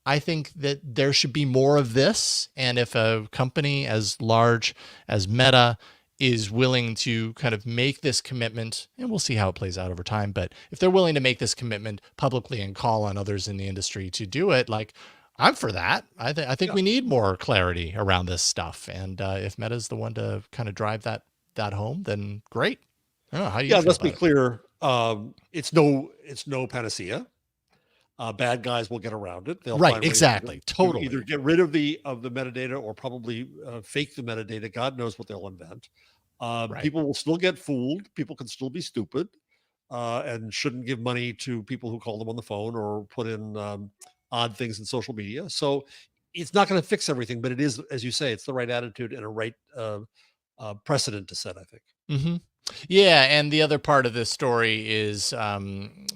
I think that there should be more of this. And if a company as large as Meta is willing to kind of make this commitment, and we'll see how it plays out over time, but if they're willing to make this commitment publicly and call on others in the industry to do it, like, I'm for that. I think we need more clarity around this stuff. And if Meta's the one to kind of drive that home, then great. I don't know how you feel let's about be clear. It's no panacea. Bad guys will get around it. They'll Right, find ways exactly, to totally. either get rid of the metadata or probably fake the metadata. God knows what they'll invent. Right. People will still get fooled. People can still be stupid and shouldn't give money to people who call them on the phone or put in odd things in social media. So it's not going to fix everything, but it is, as you say, it's the right attitude and a right precedent to set, I think. Mm-hmm. Yeah, and the other part of this story is, at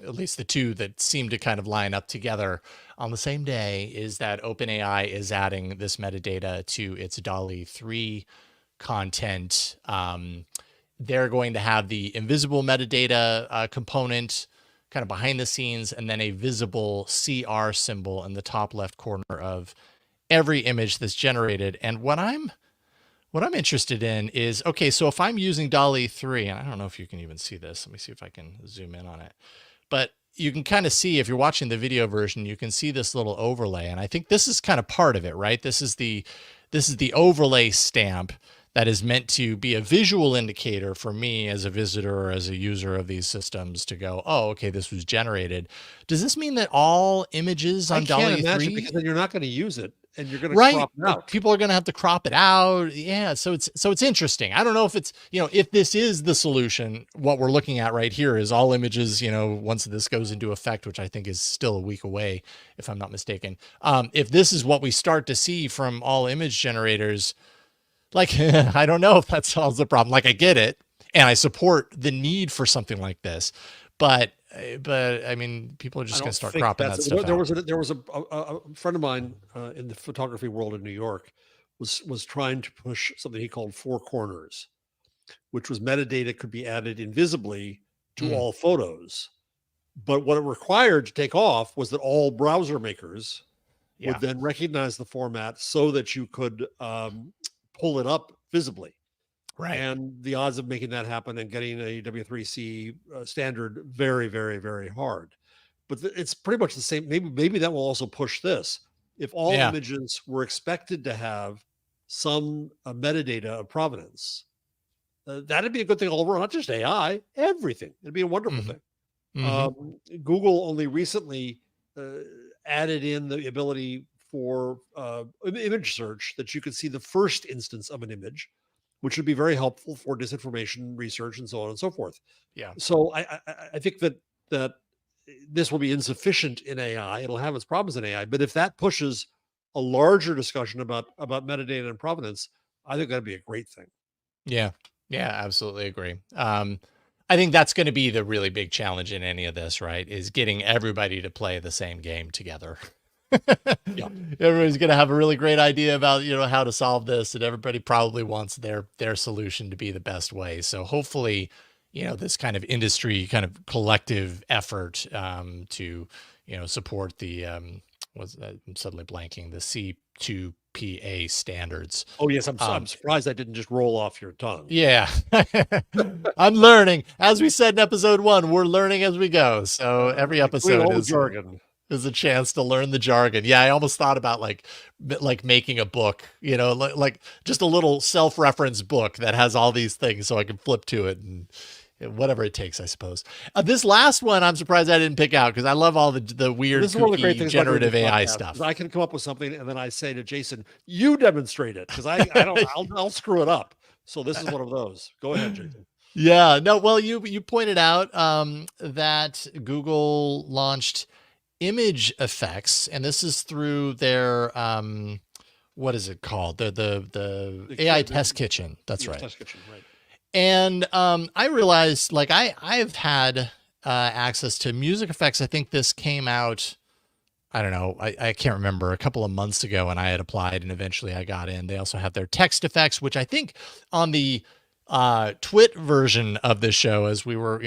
least the two that seem to kind of line up together on the same day, is that OpenAI is adding this metadata to its DALL-E 3 content. They're going to have the invisible metadata component kind of behind the scenes, and then a visible CR symbol in the top left corner of every image that's generated. And what I'm interested in is, okay, so if I'm using DALL-E 3, and I don't know if you can even see this. Let me see if I can zoom in on it. But you can kind of see, if you're watching the video version, you can see this little overlay. And I think this is kind of part of it, right? This is the overlay stamp that is meant to be a visual indicator for me as a visitor or as a user of these systems to go, oh, okay, this was generated. Does this mean that all images on DALL-E 3? I can't imagine, because then you're not going to use it. And you're going to right, crop it out. People are going to have to crop it out. Yeah, so it's interesting. I don't know if it's, if this is the solution. What we're looking at right here is all images, once this goes into effect, which I think is still a week away, if I'm not mistaken. If this is what we start to see from all image generators, like, I don't know if that solves the problem. Like, I get it, and I support the need for something like this, but I mean, people are just going to start cropping that stuff out. There was a friend of mine in the photography world in New York was trying to push something he called 4 corners, which was metadata could be added invisibly to all photos. But what it required to take off was that all browser makers would then recognize the format so that you could pull it up visibly. Right. And the odds of making that happen and getting a W3C standard very, very, very hard. But it's pretty much the same. Maybe that will also push this. If all images were expected to have some metadata of provenance, that'd be a good thing all over, not just AI, everything. It'd be a wonderful thing. Google only recently added in the ability for image search that you could see the first instance of an image, which would be very helpful for disinformation research and so on and so forth. Yeah. So I think that this will be insufficient in AI. It'll have its problems in AI, but if that pushes a larger discussion about metadata and provenance, I think that'd be a great thing. Yeah. Yeah, absolutely agree. I think that's going to be the really big challenge in any of this, right? Is getting everybody to play the same game together. Everybody's going to have a really great idea about, how to solve this, and everybody probably wants their solution to be the best way. So hopefully, this kind of industry kind of collective effort to, support the, I'm suddenly blanking, the C2PA standards. Oh yes. I'm surprised that didn't just roll off your tongue. Yeah. I'm learning. As we said in episode 1, we're learning as we go. So every episode is jargon. Is a chance to learn the jargon. Yeah, I almost thought about like making a book, like just a little self-reference book that has all these things, so I can flip to it and whatever it takes, I suppose. This last one, I'm surprised I didn't pick out because I love all the weird, This is one of the great kooky, things about doing generative this AI podcast, stuff. is I can come up with something and then I say to Jason, "You demonstrate it," because I don't. I'll screw it up. So this is one of those. Go ahead, Jason. Yeah, no, well, you pointed out that Google launched image effects, and this is through their what is it called? The AI test kitchen. That's right. Test kitchen, right. And I realized, like, I've had access to music effects. I think this came out, I don't know, I can't remember, a couple of months ago, and I had applied and eventually I got in. They also have their text effects, which I think on the Twit version of this show, as we were,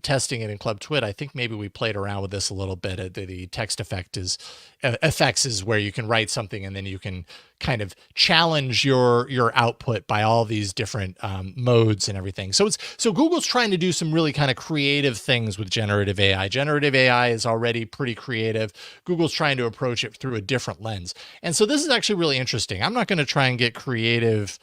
testing it in Club Twit, I think maybe we played around with this a little bit. The text effects is where you can write something and then you can kind of challenge your output by all these different modes and everything. So Google's trying to do some really kind of creative things with generative AI. Generative AI is already pretty creative. Google's trying to approach it through a different lens. And so this is actually really interesting. I'm not going to try and get creative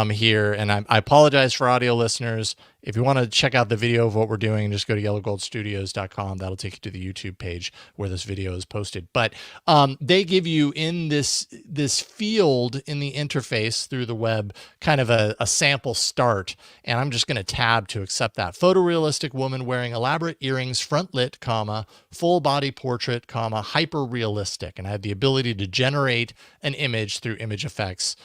here. And I apologize for audio listeners. If you want to check out the video of what we're doing, just go to yellowgoldstudios.com. That'll take you to the YouTube page where this video is posted. But they give you in this field in the interface through the web kind of a sample start. And I'm just going to tab to accept that. Photorealistic woman wearing elaborate earrings, front lit, comma, full body portrait, comma, hyper realistic. And I have the ability to generate an image through image effects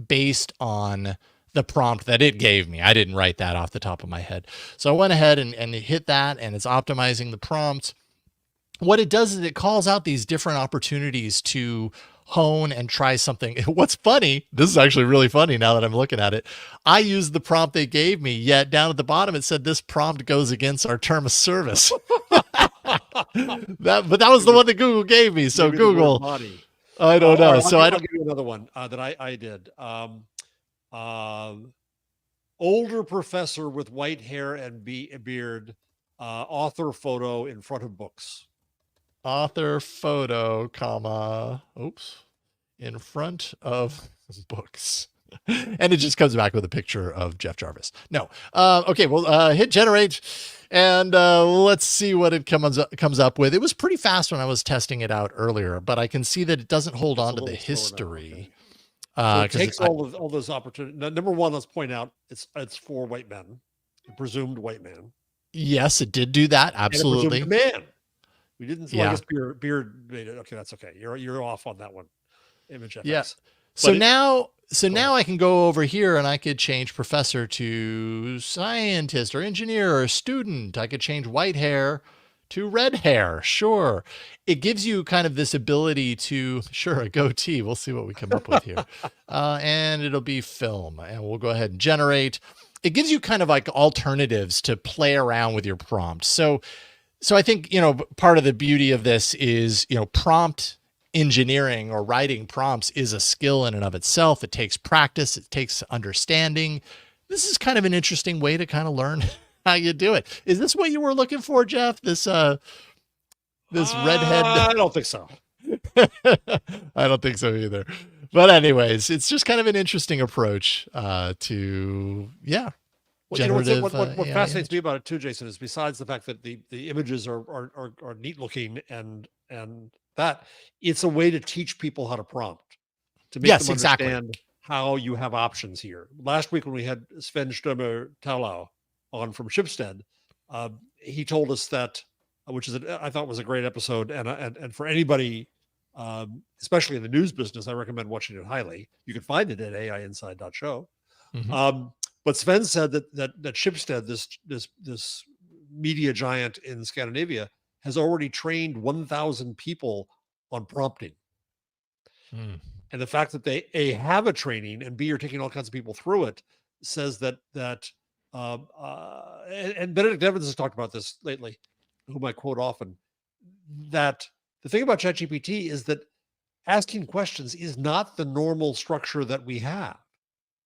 based on the prompt that it gave me. I didn't write that off the top of my head. So I went ahead and hit that, and it's optimizing the prompt. What it does is it calls out these different opportunities to hone and try something. What's funny, this is actually really funny now that I'm looking at it. I used the prompt they gave me, yet down at the bottom it said this prompt goes against our term of service. But that was the one that Google gave me. So Google, I don't know. So I'll give you another one that I did. Older professor with white hair and beard, author photo in front of books. Author photo, comma, in front of books. And it just comes back with a picture of Jeff Jarvis. No. Okay, well, hit generate, and let's see what it comes up with. It was pretty fast when I was testing it out earlier, but I can see that it doesn't hold on to the history. So it takes all those opportunities. Number one, let's point out it's for white men, presumed white man. Yes, it did do that. Absolutely. And man. We didn't see. Well, I guess beard made it. Okay, that's okay. You're off on that one. Image FX. Yeah. So now I can go over here and I could change professor to scientist or engineer or student. I could change white hair to red hair. Sure. It gives you kind of this ability to, a goatee. We'll see what we come up with here. And it'll be film, and we'll go ahead and generate. It gives you kind of like alternatives to play around with your prompt. So I think, part of the beauty of this is, prompt engineering or writing prompts is a skill in and of itself. It takes practice. It takes understanding. This is kind of an interesting way to kind of learn how you do it. Is this what you were looking for, Jeff? This redhead? I don't think so. I don't think so either. But anyways, it's just kind of an interesting approach to, generative. What fascinates me about it too, Jason, is besides the fact that the images are neat looking and that it's a way to teach people how to prompt, to make them understand how you have options here. Last week when we had Sven Stürmer-Taulau on from Schibsted, he told us that, which is I thought was a great episode, and for anybody, especially in the news business, I recommend watching it highly. You can find it at aiinside.show. Mm-hmm. But Sven said that Schibsted, this media giant in Scandinavia, has already trained 1,000 people on prompting. And the fact that they A, have a training, and B, are taking all kinds of people through it, says that and Benedict Evans has talked about this lately, whom I quote often, that the thing about ChatGPT is that asking questions is not the normal structure that we have.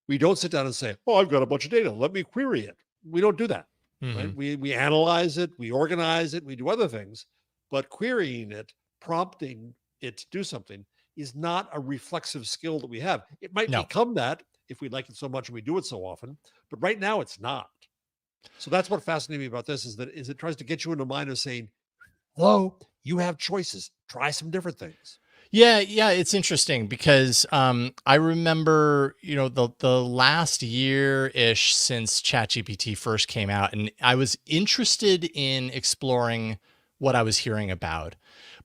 We don't sit down and say, I've got a bunch of data, let me query it. We don't do that. Mm-hmm. Right? We analyze it, we organize it, we do other things, but querying it, prompting it to do something is not a reflexive skill that we have. It might become that if we like it so much and we do it so often, but right now it's not. So that's what fascinated me about this is it tries to get you in the mind of saying, hello, you have choices. Try some different things. Yeah, it's interesting because I remember, the last year-ish since ChatGPT first came out, and I was interested in exploring what I was hearing about.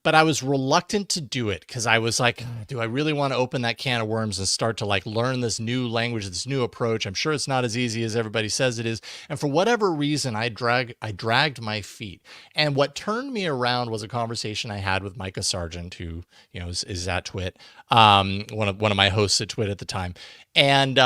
But I was reluctant to do it because I was like, do I really want to open that can of worms and start to like learn this new language, this new approach? I'm sure it's not as easy as everybody says it is. And for whatever reason, I dragged my feet. And what turned me around was a conversation I had with Micah Sargent, who, is at Twit, one of my hosts at Twit at the time. And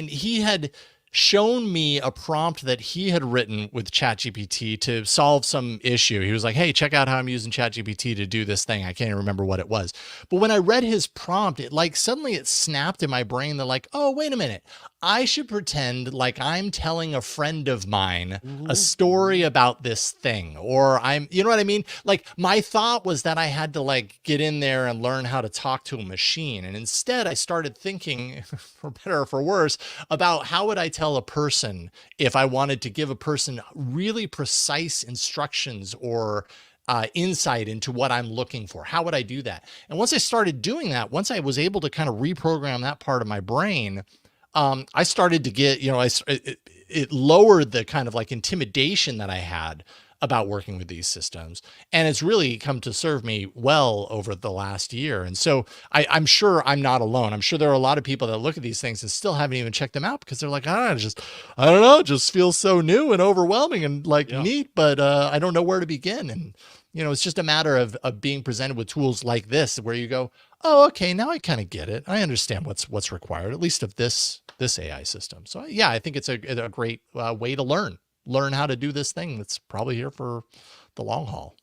he had shown me a prompt that he had written with ChatGPT to solve some issue. He was like, hey, check out how I'm using ChatGPT to do this thing. I can't even remember what it was. But when I read his prompt, it like suddenly it snapped in my brain that like, oh, wait a minute. I should pretend like I'm telling a friend of mine a story about this thing, or you know what I mean? Like my thought was that I had to like get in there and learn how to talk to a machine. And instead I started thinking, for better or for worse, about how would I tell a person if I wanted to give a person really precise instructions or insight into what I'm looking for. How would I do that? And once I started doing that, once I was able to kind of reprogram that part of my brain, I started to get, it lowered the kind of like intimidation that I had about working with these systems. And it's really come to serve me well over the last year. And so I'm sure I'm not alone. I'm sure there are a lot of people that look at these things and still haven't even checked them out because they're like, I don't know, it just feels so new and overwhelming and like neat, but I don't know where to begin. And, it's just a matter of being presented with tools like this where you go, oh, okay, now I kind of get it. I understand what's required, at least of this AI system. So yeah, I think it's a great way to learn how to do this thing that's probably here for the long haul.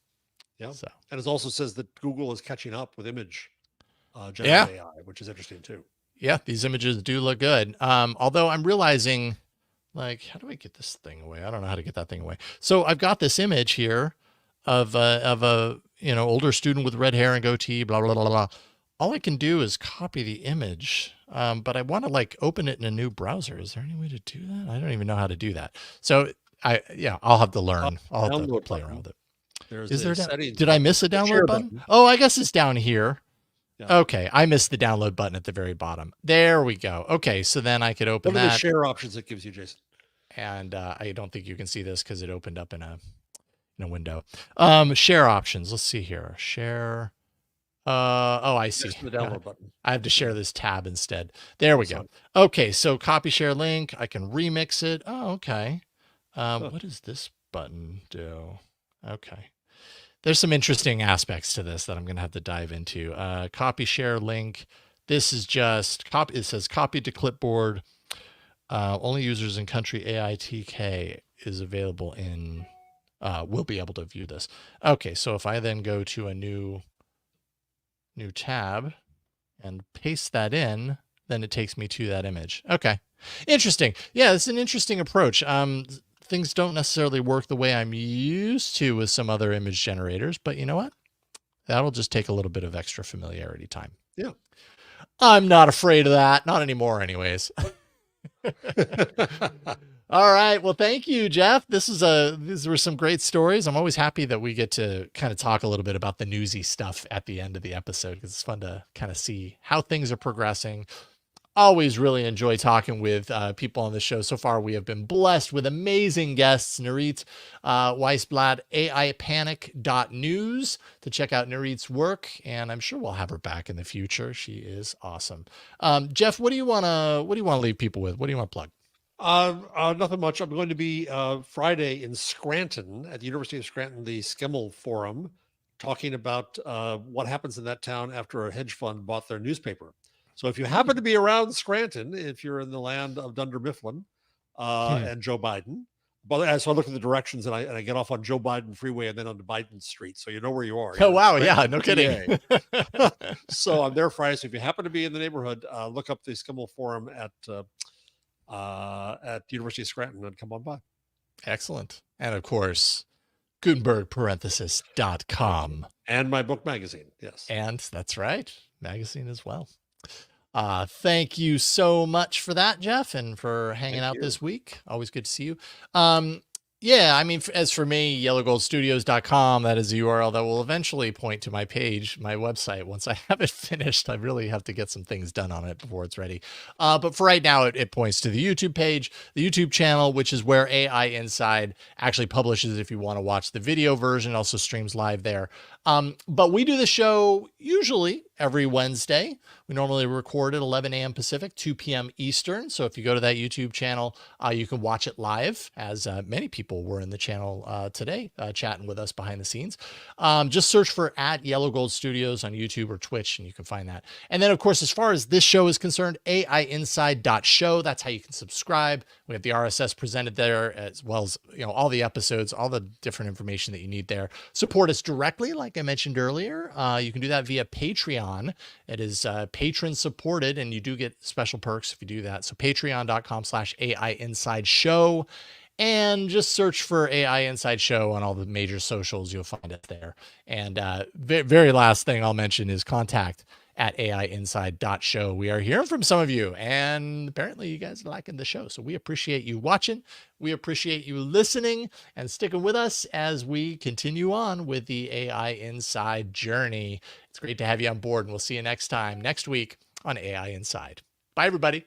Yeah. So. And it also says that Google is catching up with image generative AI, which is interesting too. Yeah, these images do look good. Although I'm realizing, like, how do I get this thing away? I don't know how to get that thing away. So I've got this image here of a older student with red hair and goatee, blah blah blah blah. All I can do is copy the image, but I want to like open it in a new browser. Is there any way to do that? I don't even know how to do that. So I'll have to learn. I'll have to play around with it. Is there did I miss a download button? Oh, I guess it's down here. Yeah. Okay, I missed the download button at the very bottom. There we go. Okay, so then I could open that. What are the share options it gives you, Jason? And I don't think you can see this because it opened up in a window. Share options. Let's see here. Share. Oh, I see. The download button. I have to share this tab instead. There we go. Okay, so copy share link. I can remix it. Oh, okay. What does this button do? Okay. There's some interesting aspects to this that I'm going to have to dive into. Copy share link. This is just copy. It says copy to clipboard. Only users in country AITK is available in, will be able to view this. Okay, so if I then go to a new tab and paste that in, then it takes me to that image. Okay, interesting. Yeah, it's an interesting approach. Things don't necessarily work the way I'm used to with some other image generators, but you know what? That'll just take a little bit of extra familiarity time. Yeah. I'm not afraid of that. Not anymore anyways. All right. Well, thank you, Jeff. These were some great stories. I'm always happy that we get to kind of talk a little bit about the newsy stuff at the end of the episode because it's fun to kind of see how things are progressing. Always really enjoy talking with people on the show. So far, we have been blessed with amazing guests. Nirit Weiss-Blatt, AIPanic.news to check out Nirit's work. And I'm sure we'll have her back in the future. She is awesome. Jeff, what do you want to leave people with? What do you want to plug? Nothing much. I'm going to be Friday in Scranton at the University of Scranton, the Skimmel Forum, talking about what happens in that town after a hedge fund bought their newspaper. So if you happen to be around Scranton, if you're in the land of Dunder Mifflin and Joe Biden, but so I look at the directions and I get off on Joe Biden Freeway and then onto Biden Street, so you know where you are. Oh wow, yeah, no kidding. So I'm there Friday. So if you happen to be in the neighborhood, look up the Skimmel Forum at University of Scranton and come on by. Excellent. And of course, Gutenberg.com. And my book magazine. Yes. And that's right. Magazine as well. Thank you so much for that, Jeff, and for hanging Thank out you. this week. Always good to see you. Yeah, I mean, as for me, yellowgoldstudios.com, that is the URL that will eventually point to my page, my website. Once I have it finished, I really have to get some things done on it before it's ready. But for right now, it points to the YouTube page, the YouTube channel, which is where AI Inside actually publishes if you want to watch the video version, also streams live there. But we do the show usually every Wednesday. We normally record at 11 a.m. Pacific, 2 p.m. Eastern. So if you go to that YouTube channel, you can watch it live, as many people were in the channel today chatting with us behind the scenes. Just search for @YellowGoldStudios on YouTube or Twitch, and you can find that. And then, of course, as far as this show is concerned, AIinside.show. That's how you can subscribe. We have the RSS presented there, as well as all the episodes, all the different information that you need there. Support us directly, like I mentioned earlier. You can do that via Patreon. It is patron supported, and you do get special perks if you do that. So patreon.com/AIinsideshow. And just search for AI Inside Show on all the major socials. You'll find it there. And very last thing I'll mention is contact @AIinside.show. We are hearing from some of you, and apparently you guys are liking the show. So we appreciate you watching. We appreciate you listening and sticking with us as we continue on with the AI Inside journey. It's great to have you on board, and we'll see you next time, next week on AI Inside. Bye, everybody.